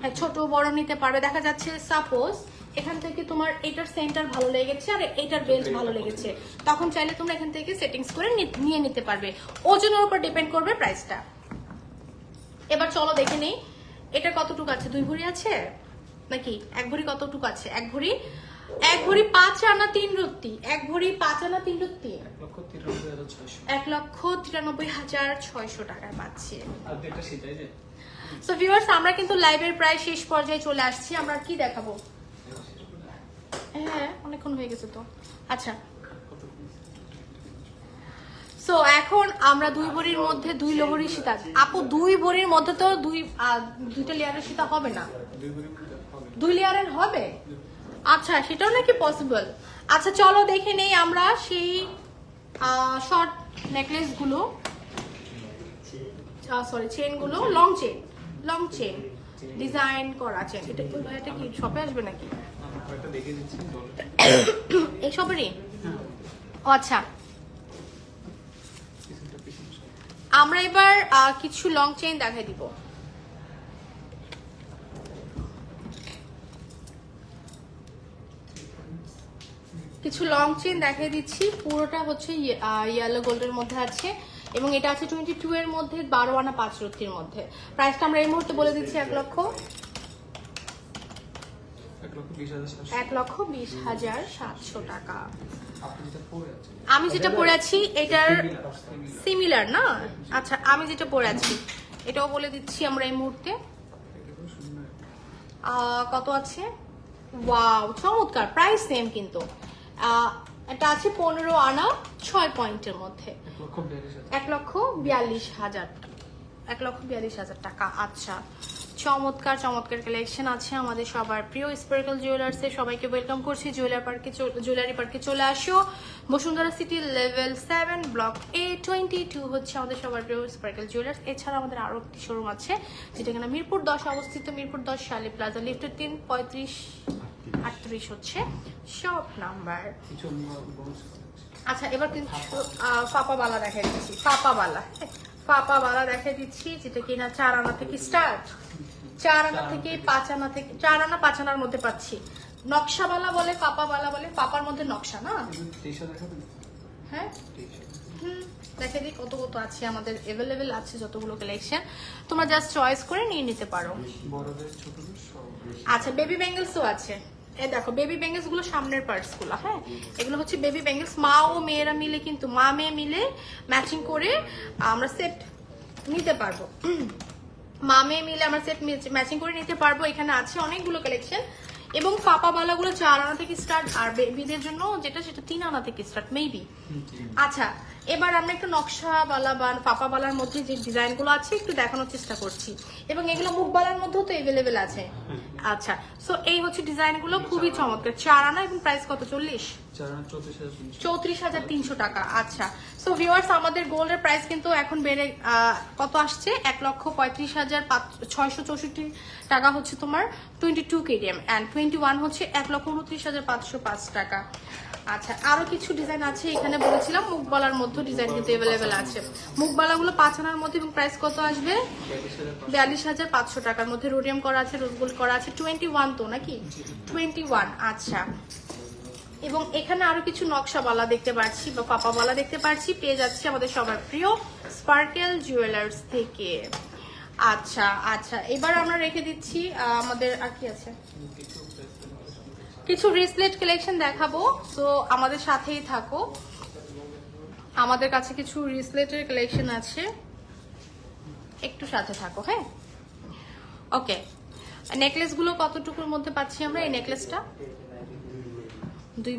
হ্যাঁ ছোট বড় নিতে পারবে। দেখা যাচ্ছে সাপোজ এখান থেকে তোমার এটার সেন্টার ভালো লেগেছে আর এটার বেল্ট ভালো লেগেছে, তখন চাইলে তোমরা এখান থেকে সেটিংস করে নিয়ে নিতে পারবে। ওজনের উপর ডিপেন্ড করবে প্রাইসটা। এবার চলো দেখে নেই এটা কতটুকু আছে। 2 ভরি আছে নাকি 1 ভরি? কতটুকু আছে? 1 ভরি 5 আনা 3 রত্তি। 1 ভরি 5 আনা 3 রত্তি 1,93,600 টাকায় পাচ্ছি। সো ভিউয়ার্স, আমরা কিন্তু লাইভের প্রায় শেষ পর্যায়ে চলে আসছি। আমরা কি দেখাবো? হ্যাঁ অনেকক্ষণ হয়ে গেছে তো। আচ্ছা সো এখন আমরা 2 ভরির মধ্যে 2 লোহরি সীতা। আপু 2 ভরির মধ্যে তো দুইটা লেয়ারের সীতা হবে না? 2 লেয়ারের হবে? আচ্ছা সেটাও নাকি পসিবল? আচ্ছা চলো দেখে নেই আমরা সেই শর্ট নেকলেস গুলো, সরি চেন গুলো, লং চেন ডিজাইন করা চেন। এটা কি শপে আসবে নাকি? এই শপেরই? আচ্ছা আমরা এবার কিছু লং চেইন দেখাই দিব। কিছু লং চেইন দেখাই দিচ্ছি। পুরোটা হচ্ছে ইয়েলো গোল্ডের মধ্যে আছে এবং এটা আছে 22 এর মধ্যে 12 আনা 5 রত্তির মধ্যে। প্রাইসটা আমরা এই মুহূর্তে বলে দিচ্ছি 1,20,700 টাকা। আমি যেটা পরে আছি এটার সিমিলার না? আচ্ছা আমি যেটা পরে আছি এটাও বলে দিচ্ছি আমরা এই মুহূর্তে। কত আছে? ওয়াও চমৎকার, প্রাইস সেম কিন্তু। এটা আছে 15 আনা 6 পয়েন্টের মধ্যে 1,42,000 টাকা। আচ্ছা চমৎকার কালেকশন আছে আমাদের সবার প্রিয় স্পার্কেল জুয়েলার্সে। সবাইকে ওয়েলকাম করছি জুয়েলারি পার্কে। চলে আসো Bashundhara city level 7 block A22 হচ্ছে আমাদের সবার প্রিয় স্পার্কেল জুয়েলার্স। এছাড়া আমাদের আরো একটি শোরুম আছে যেটা কিনা মিরপুর 10 অবস্থিত। মিরপুর 10 শালি প্লাজা লিফটের 3 35 হচ্ছে শপ নাম্বার। আচ্ছা এবার কিন্তু পাপাবালা দেখাই দিচ্ছি। পাপাবালা দেখাই দিচ্ছি যেটা কিনা 4 আনা থেকে স্টার্ট। 4 আনা থেকে 5 আনা থেকে 4 আনা 5 আনার মধ্যে পাচ্ছি। নকশাবালা বলে, পাপাবালা বলে। পাপার মধ্যে নকশা না? হ্যাঁ দেখে দিই কত আছে আমাদের অ্যাভেলেবেল আছে যতগুলো কালেকশন। তোমরা জাস্ট চয়েস করে নিয়ে নিতে পারো। আচ্ছা বেবি ব্যাঙ্গেলসও আছে। এই দেখো বেবি ব্যাঙ্গেলস গুলো সামনের পার্টস গুলো। হ্যাঁ এগুলো হচ্ছে বেবি ব্যাঙ্গেলস। মা ও মেয়েরা মিলে কিন্তু মা মেয়ে মিলে ম্যাচিং করে আমরা সেট নিতে পারবো। মা মেয়ে মিলে আমরা সেট ম্যাচিং করে নিতে পারবো। এখানে আছে অনেকগুলো কালেকশন এবং পাপাবালাগুলো 4 আনা থেকে স্টার্ট আর বেবিদের জন্য যেটা সেটা 3 আনা থেকে স্টার্ট মেবি। আচ্ছা এবার আমরা একটু নকশাবালা বা পাপাবালার মধ্যে যে ডিজাইনগুলো আছে একটু দেখানোর চেষ্টা করছি এবং এগুলো মুখবালার মধ্যেও তো অ্যাভেলেবেল আছে। আচ্ছা সো এই হচ্ছে ডিজাইনগুলো খুবই চমৎকার। 4 আনা এবং প্রাইস কত? 34,300 টাকা। আচ্ছা সো ভিউয়ার্স আমাদের গোল্ডের প্রাইস কিন্তু এখন বেড়ে কত আসছে? 1,35,664 টাকা হচ্ছে তোমার 22 কেডিএম এন্ড 21 হচ্ছে 1,29,505 টাকা। আচ্ছা আরো কিছু ডিজাইন আছে এখানে বলেছিলাম মুখবালার মধ্যে ডিজাইন কিন্তু অ্যাভেলেবেল আছে। মুখবালাগুলো 5 আনার মধ্যে এবং প্রাইস কত আসবে? 42,500 টাকার মধ্যে। রোডিয়াম করা আছে, রোজ গোল্ড করা আছে। 21 তো নাকি? 21। আচ্ছা এবং এখানে আরো কিছু নকশাবালা দেখতে পাচ্ছি বা পাপাবালা দেখতে পাচ্ছি। পেয়ে যাচ্ছি আমাদের সবার প্রিয় স্পার্কেল জুয়েলার্স থেকে। আচ্ছা আচ্ছা এবার আমরা রেখে দিচ্ছি আমাদের আর কি আছে কিছু ব্রেসলেট কালেকশন দেখাবো। সো আমাদের সাথেই থাকো। আমাদের কাছে কিছু রিসলেটের কালেকশন আছে, একটু সাথে থাকো। হ্যাঁ, ওকে। নেকলেসগুলো কতটুকুর মধ্যে পাচ্ছি আমরা? এই নেকলেসটা 2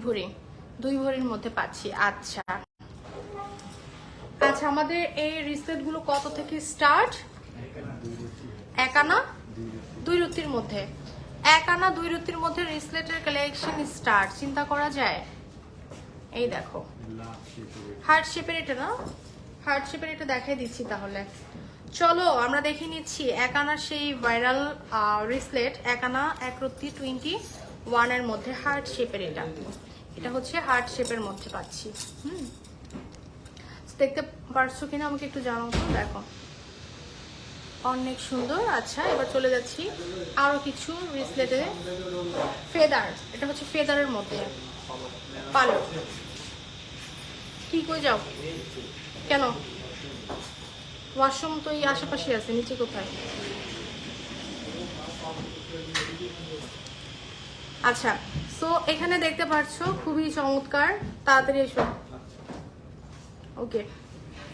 ভরির মধ্যে পাচ্ছি। আচ্ছা আচ্ছা, আমাদের এই রিসলেটগুলো কত থেকে স্টার্ট? 1 আনা 2 রুটির মধ্যে, 1 আনা 2 রুটির মধ্যে রিসলেটের কালেকশন স্টার্ট। চিন্তা করা যায়। এই দেখো হার্ট শেপের, এটা না হার্ট শেপের, এটা দেখাই দিচ্ছি। তাহলে চলো আমরা দেখে নিচ্ছি 1 আনা সেই ভাইরাল রিসলেট, 1 আনা 1 রুটি 21 এর মধ্যে হার্ট শেপের। এটা হচ্ছে হার্ট শেপের মধ্যে পাচ্ছি। দেখতে পারছো কিনা আমাকে একটু জানাও তো। দেখো অনেক সুন্দর। আচ্ছা, এবার চলে যাচ্ছি আরো কিছু রিসলেটে। ফেদার, এটা হচ্ছে ফেদারের মধ্যে পালো। কি কই যাও কেন? ওয়াশরুম তো এই আশেপাশে আছে, নিচে কোথায়? আচ্ছা, সো এখানে দেখতে পাচ্ছ খুবই চমৎকার। তাড়াতাড়ি এসো। ওকে,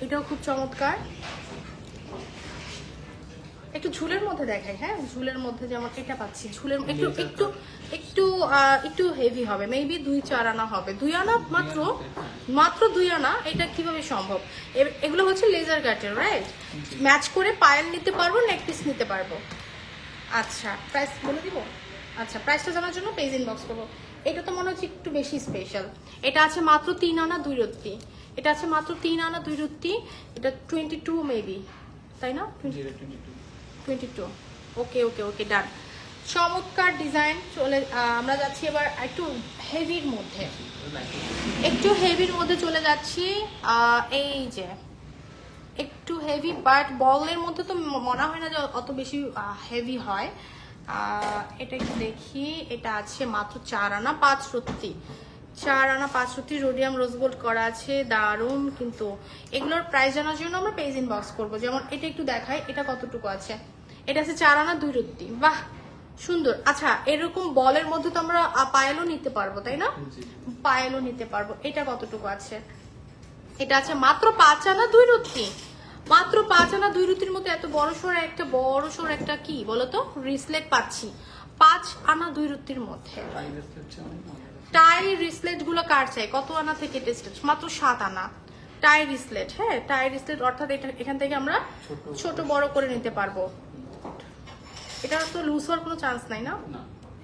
এটাও খুব চমৎকার। একটু ঝুলের মধ্যে দেখাই। হ্যাঁ, ঝুলের মধ্যে যেমন এটা পাচ্ছি, ঝুলের একটু একটু একটু একটু হেভি হবে, মেবি 2-4 আনা হবে। 2 আনা মাত্র 2 আনা। এটা কিভাবে সম্ভব? এগুলো হচ্ছে লেজার কাটের, রাইট? ম্যাচ করে পায়েল নিতে পারবো, নেক পিস নিতে পারবো। আচ্ছা, প্রাইস বলে দিব। আচ্ছা, প্রাইসটা জানার জন্য পেজ ইনবক্স করবো। এটা তো মনে হচ্ছে একটু বেশি স্পেশাল। এটা আছে মাত্র 3 আনা 2 রত্তি। এটা আছে মাত্র 3 আনা 2 রত্তি। এটা 22 মেবি, তাই না? 22। ওকে ওকে ওকে, ডান। চমৎকার ডিজাইন। চলে আমরা যাচ্ছি এবার একটু হেভির মধ্যে, চলে যাচ্ছি। এই যে একটু হেভি, বাট বলের মধ্যে তো মনে হয় না যে অত বেশি হেভি হয়। এটা একটু দেখি। এটা আছে মাত্র 4 আনা 5 রত্তি। 4 আনা 5 রত্তি রোডিয়াম রোজ গোল্ড করা আছে, দারুণ। কিন্তু এগুলোর প্রাইস জানার জন্য আমরা পেজ ইনবক্স করবো। যেমন এটা একটু দেখাই, এটা কতটুকু আছে। এটা আছে 4 আনা 2 রত্তি। বাহ, সুন্দর। আচ্ছা, এরকম বলের মধ্যে তো আমরা পায়েলও নিতে পারবো, তাই না? পায়েলও নিতে পারবো। এটা কতটুকু আছে? এটা আছে মাত্র 5 আনা 2 রত্তি। মাত্র 5 আনা 2 রুটির মতো এত বড় সড় একটা কি বলতো রিসলেট পাচ্ছি 5 আনা 2 রুটির মধ্যে। টাই রিসলেট গুলো কার চাই? কত আনা থেকে টেস্টেড? মাত্র 7 আনা টাই রিসলেট। হ্যাঁ, টাই রিসলেট, অর্থাৎ এখান থেকে আমরা ছোট বড় করে নিতে পারবো। এটা তো লুজ হওয়ার কোনো চান্স নাই না,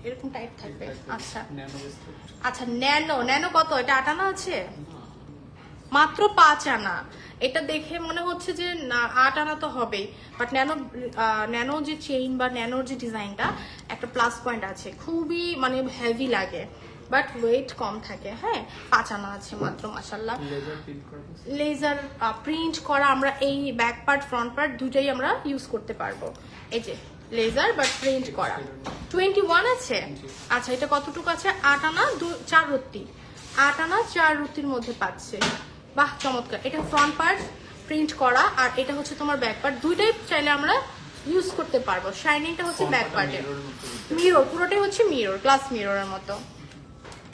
এরকম টাইট থাকবে। আচ্ছা আচ্ছা, ন্যানো কত? এটা 8 আনা আছে, মাত্র 5 আনা। এটা দেখে মনে হচ্ছে যে না 8 আনা তো হবেই, বাট ন্যানো যে চেইন বা ন্যানোর যে ডিজাইনটা, একটা প্লাস পয়েন্ট আছে, খুবই মানে হেভি লাগে, বাট ওয়েট কম থাকে। হ্যাঁ, 5 আনা আছে মাত্র। মাশাআল্লাহ, লেজার প্রিন্ট করা। আমরা এই ব্যাক পার্ট ফ্রন্ট পার্ট দুটাই আমরা ইউজ করতে পারবো। এই যে লেজার বাট প্রিন্ট করা। 21 আছে। আচ্ছা, এটা কতটুকু আছে? 8 আনা 4 রত্তি। 8 আনা 4 রুটির মধ্যে পাচ্ছে। বাহ, চমৎকার। এটা ফ্রন্ট পার্ট প্রিন্ট করা, আর এটা হচ্ছে তোমার ব্যাক পার্ট। দুইটাই চাইলে আমরা ইউজ করতে পারবো। শাইনিংটা হচ্ছে ব্যাক পার্টের, মিরর পুরোটাই হচ্ছে মিরর, গ্লাস মিররের মতো।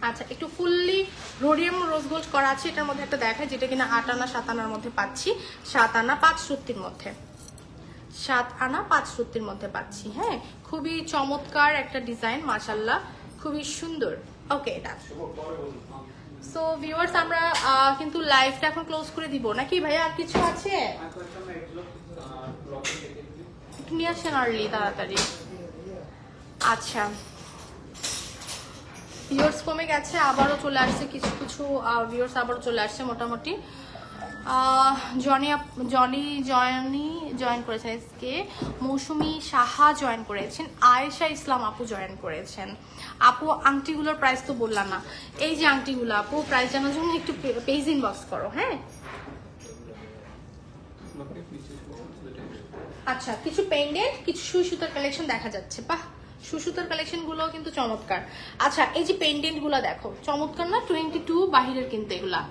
আচ্ছা, একটু ফুললি রোডিয়াম রোজ গোল্ড করা আছে। এটার মধ্যে একটা দেখায়, যেটা কিনা 8 আনা 7 আনার মধ্যে পাচ্ছি। 7 আনা 5 রুটির মধ্যে, 7 আনা 5 রুটির মধ্যে পাচ্ছি। হ্যাঁ, খুবই চমৎকার একটা ডিজাইন, মাশাআল্লাহ, খুবই সুন্দর। ওকে, এটা সো ভিউয়ার্স, আমরা কিন্তু লাইভটা এখন ক্লোজ করে দিব নাকি ভাইয়া? আর কিছু আছে? একটু নিয়ে আসেন আর্লি, তাড়াতাড়ি। আচ্ছা, ভিউয়ার্স কমে গেছে, আবারও চলে আসছে কিছু কিছু ভিউয়ার্স, আবারও চলে আসছে মোটামুটি। জনি জয়েন করেছেন, এসকে মৌসুমী সাহা জয়েন করেছেন, আয়েশা ইসলাম আপু জয়েন করেছেন। আপু, আংটিগুলোর প্রাইস তো বললাম না। এই যে আংটিগুলো আপু, প্রাইস জানার জন্য একটু পেজ ইনবক্স করো। হ্যাঁ, আচ্ছা, কিছু পেন্ডেন্ট, কিছু সুই সুতার কালেকশন দেখা যাচ্ছে। বাহ, সুই সুতার কালেকশন গুলো কিন্তু চমৎকার। আচ্ছা, এই যে পেন্ডেন্ট গুলো দেখো, চমৎকার না? 22 বাহিরের কিন্তু এগুলা।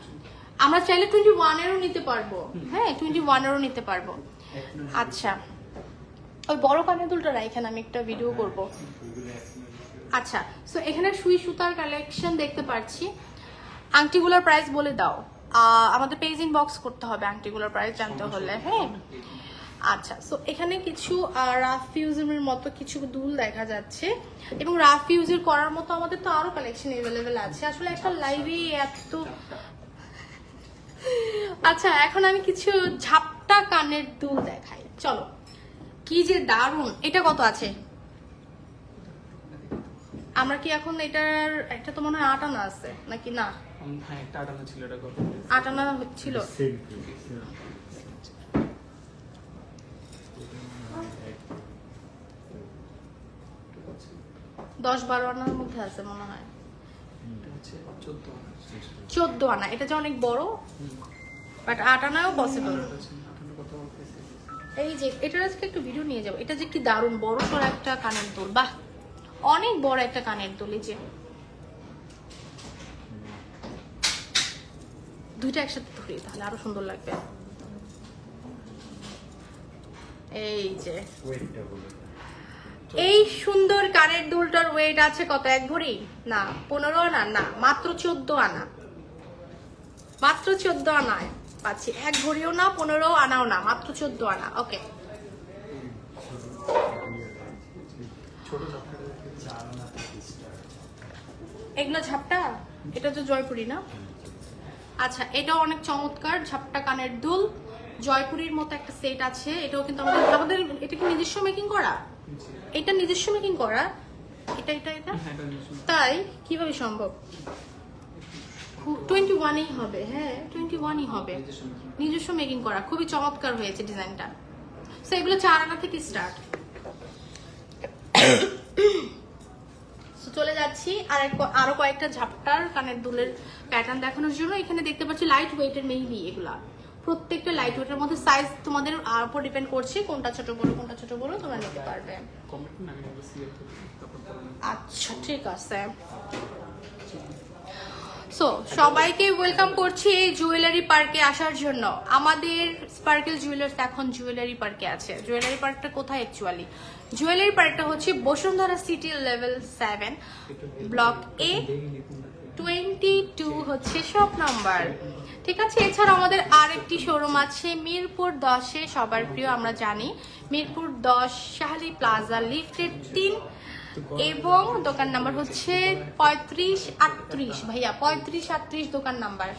আমরা চাইলে 21 এরও নিতে পারবো। হ্যাঁ, 21 এরও নিতে পারবো। আচ্ছা, ওই বড় কানের দুলটা রাখেন, আমি একটা ভিডিও করব। আচ্ছা, সো এখানে সুই সুতার কালেকশন দেখতে পাচ্ছি। আংটিগুলোর প্রাইস বলে দাও। আমাদের পেজ ইনবক্স করতে হবে আংটিগুলোর প্রাইস জানতে হলে। হ্যাঁ, আচ্ছা। সো এখানে কিছু রাফ ইউজের মতো কিছু দুল দেখা যাচ্ছে, এবং রাফ ইউজের করার মতো আমাদের তো আরো কালেকশন অ্যাভেলেবেল আছে। আসলে একটা লাইভে এত, আচ্ছা এখন আমি কিছু ঝাপটা কানের দুল দেখাই, চলো। কি যে দারুণ! এটা কত আছে? আমরা কি এখন এটার একটা তো মনে হয় 8 আনা আছে নাকি না? হ্যাঁ, একটা 8 আনা ছিল, এটা কত? 8 আনা ছিল। 10-12 আনার মধ্যে আছে মনে হয়। এটা হচ্ছে 14 আনা। 14 আনা, এটা যে অনেক বড়, বাট 8 আনাও পসিবল। এটা হচ্ছে 8 আনা কত বলতেছে? এই যে এটার আজকে একটু ভিডিও নিয়ে যাবো। এটা যে কি দারুণ বড় সড় একটা কানের দুল, বাহ অনেক বড় একটা কানের দুল। এই যে দুইটা একসাথে ধরি তাহলে আরো সুন্দর লাগবে। এই যে এই সুন্দর কানের দুলটার ওয়েট আছে কত? 1 ভরি না, 15 আনা না, মাত্র 14 আনা। মাত্র 14 আনায় পাচ্ছি। 1 ভরিও না, 15 আনাও না, মাত্র 14 আনা। ওকে, ছোট ঝাপটা 4 আনা থেকে স্টার্ট। এগুলো ঝাপটা, এটা তো জয়পুরি না? আচ্ছা, এটাও অনেক চমৎকার ঝাপটা কানের দুল। জয়পুরির মতো একটা সেট আছে, এটাও কিন্তু আমাদের এটা কি নিজস্ব মেকিং করা? এটা নিজস্ব মেকিং করা? এটা এটা এটা তাই কিভাবে সম্ভব? 21ই হবে। হ্যাঁ, 21ই হবে, নিজস্ব মেকিং করা। খুবই চমৎকার হয়েছে ডিজাইনটা। সো এগুলো 4 আনা থেকে স্টার্ট। চলে যাচ্ছি আরো কয়েকটা ঝাপটার কানের দুলের প্যাটার্ন দেখানোর জন্য। এখানে দেখতে পাচ্ছি লাইট ওয়েটের মেইনলি এগুলা, প্রত্যেকটা লাইট ওয়েটের মধ্যে সাইজ তোমাদের উপর ডিপেন্ড করছে, কোনটা ছোট বড় কোনটা ছোট বড় তোমরা নিতে পারবে। আচ্ছা ঠিক আছে। সো সবাইকে ওয়েলকাম করছি এই জুয়েলারি পার্কে আসার জন্য। আমাদের স্পার্কেল জুয়েলার্স এখন জুয়েলারি পার্কে আছে। জুয়েলারি পার্কটা কোথায় অ্যাকচুয়ালি? জুয়েলারি পার্কটা হচ্ছে বসুন্ধরা সিটি লেভেল 7 ব্লক এ 22 হচ্ছে শপ নাম্বার, ঠিক আছে। এছাড়া আমাদের আরেকটি শোরুম আছে মিরপুর 10-এ, সবার প্রিয় আমরা জানি, মিরপুর 10 শাহালি প্লাজা লিফটেড 3, এবং দোকান নাম্বার হচ্ছে 3538। ভাইয়া 3538 দোকান নাম্বার,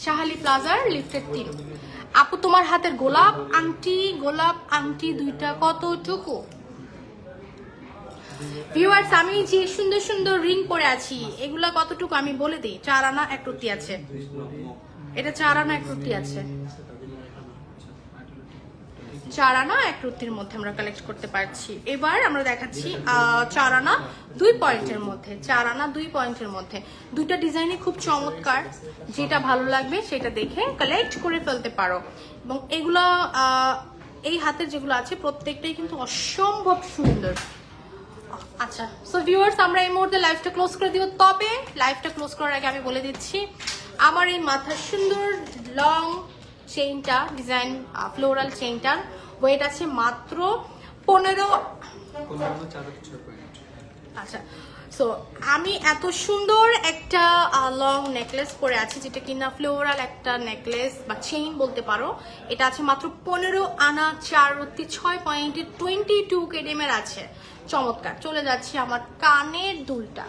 শাহালি প্লাজার লিফটেড 3। আপু তোমার হাতের গোলাপ আংটি দুইটা কতটুকু? ভিউয়ার্স, আমি যে সুন্দর সুন্দর রিং পরে আছি এগুলা কতটুকু আমি বলে দিই। 4 আনা 1 রুটি আছে, এটা 4 আনা 1 রুটি আছে। 4 আনা 1 রুটির মধ্যে আমরা কালেক্ট করতে পারছি। এবার আমরা দেখাচ্ছি 4 আনা 2 পয়েন্টের মধ্যে। 4 আনা 2 পয়েন্টের মধ্যে দুইটা ডিজাইনই খুব চমৎকার, যেটা ভালো লাগবে সেটা দেখে কালেক্ট করে ফেলতে পারো। এবং এগুলা এই হাতের যেগুলো আছে প্রত্যেকটাই কিন্তু অসম্ভব সুন্দর। আচ্ছা, সো ভিউয়ার্স, আমরা এই মুহূর্তে লাইভটা ক্লোজ করে দিব। তবে লাইভটা ক্লোজ করার আগে আমি বলে দিচ্ছি, আমার এই মাথার সুন্দর লং চেইনটা, ডিজাইন ফ্লোরাল চেইনটার ওয়েট আছে মাত্র 15। আচ্ছা, সো আমি এত সুন্দর একটা লং নেকলেস পরে আছি, যেটা কিনা ফ্লোরাল একটা নেকলেস বা চেইন বলতে পারো। এটা আছে মাত্র 15 আনা 4 রুটি 6 পয়েন্টে 22 কেডিএমের আছে। চমৎকার। চলে যাচ্ছে আমার কানের দুলটা।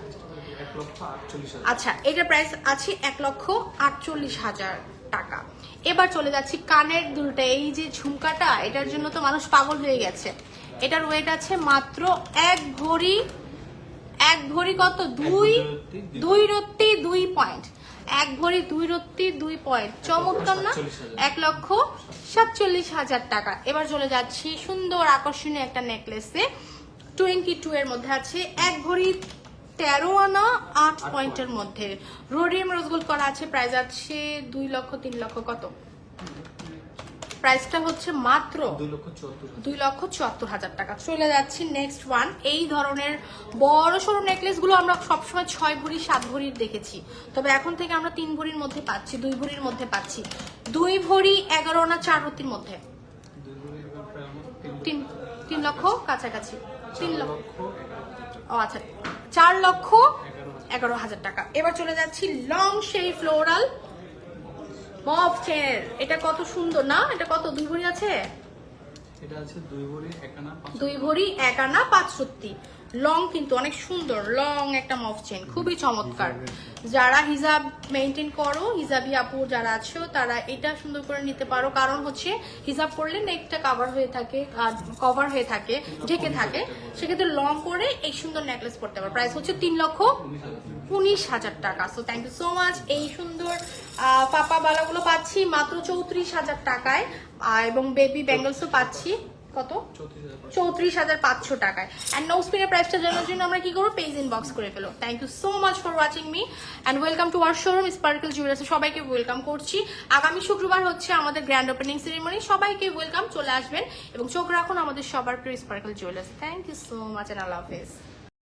আচ্ছা, এটার প্রাইস আছে 1,48,000 টাকা। এবার চলে যাচ্ছি কানের দুলটা। এই যে ঝুমকাটা, এটার জন্য তো মানুষ পাগল হয়ে গেছে। এটার ওয়েট আছে মাত্র 1 ভরি। 1 ভরি কত? 2 রত্তি 2 পয়েন্ট। 1 ভরি 2 রত্তি 2 পয়েন্ট। চমৎকার না? 1,47,000 টাকা। এবার চলে যাচ্ছি সুন্দর আকর্ষণীয় একটা নেকলেসে, 22 এর মধ্যে আছে। 1 ভরি 13 আনা 8 পয়েন্টের মধ্যে রোডিয়াম রোজগোল্ড করা আছে। প্রাইস আছে 2 লক্ষ 3 লক্ষ কত? প্রাইসটা হচ্ছে মাত্র 2,74,000 টাকা। চলে যাচ্ছি নেক্সট ওয়ান। এই ধরনের বড় সড়ো নেকলেস গুলো আমরা সবসময় 6 ভরি 7 ভরির দেখেছি, তবে এখন থেকে আমরা 3 ভরির মধ্যে পাচ্ছি, 2 ভরির মধ্যে পাচ্ছি। 2 ভরি 11 আনা 4 রুটির মধ্যে 3 লক্ষ কাছাকাছি। 3 লক্ষ, ও আচ্ছা, 4,11,000 টাকা। এবার চলে যাচ্ছি লং সেই ফ্লোরাল মফ চেনের এটা কত সুন্দর না, এটা কত 2 ভরি আছে, এটা আছে 2 ভরি 1 আনা 2 ভরি 1 আনা 5 লং, কিন্তু অনেক সুন্দর লং একটা মফ চেন, খুবই চমৎকার। যারা হিজাব মেনটেন করো, হিজাবি আপু যারা আছো তারা এটা সুন্দর করে নিতে পারো, কারণ হচ্ছে হিজাব করলে নেকটা কভার হয়ে থাকে, ঢেকে থাকে, সেক্ষেত্রে লং করে এই সুন্দর নেকলেস পরতে পারো। প্রাইস হচ্ছে 3,19,000 টাকা। So thank you so much. এই সুন্দর পাপা বালাগুলো পাচ্ছি মাত্র 34,000 টাকায়, এবং বেবি ব্যাঙ্গলসও পাচ্ছি কত 34,500 টাকায়। অ্যান্ড নো স্পিনের প্রাইসটা জানার জন্য আমরা কি করবো, পেজ ইনবক্স করে ফেলো। Thank you so much for watching me and welcome to our showroom Sparkle Jewellers. সবাইকে ওয়েলকাম করছি। আগামী শুক্রবার হচ্ছে আমাদের গ্র্যান্ড ওপেনিং সেরেমনি, সবাইকে ওয়েলকাম, চলে আসবেন এবং চোখ রাখুন আমাদের সবার প্রিয় Sparkle Jewellers. Thank you so much and আল্লাহ হাফেজ।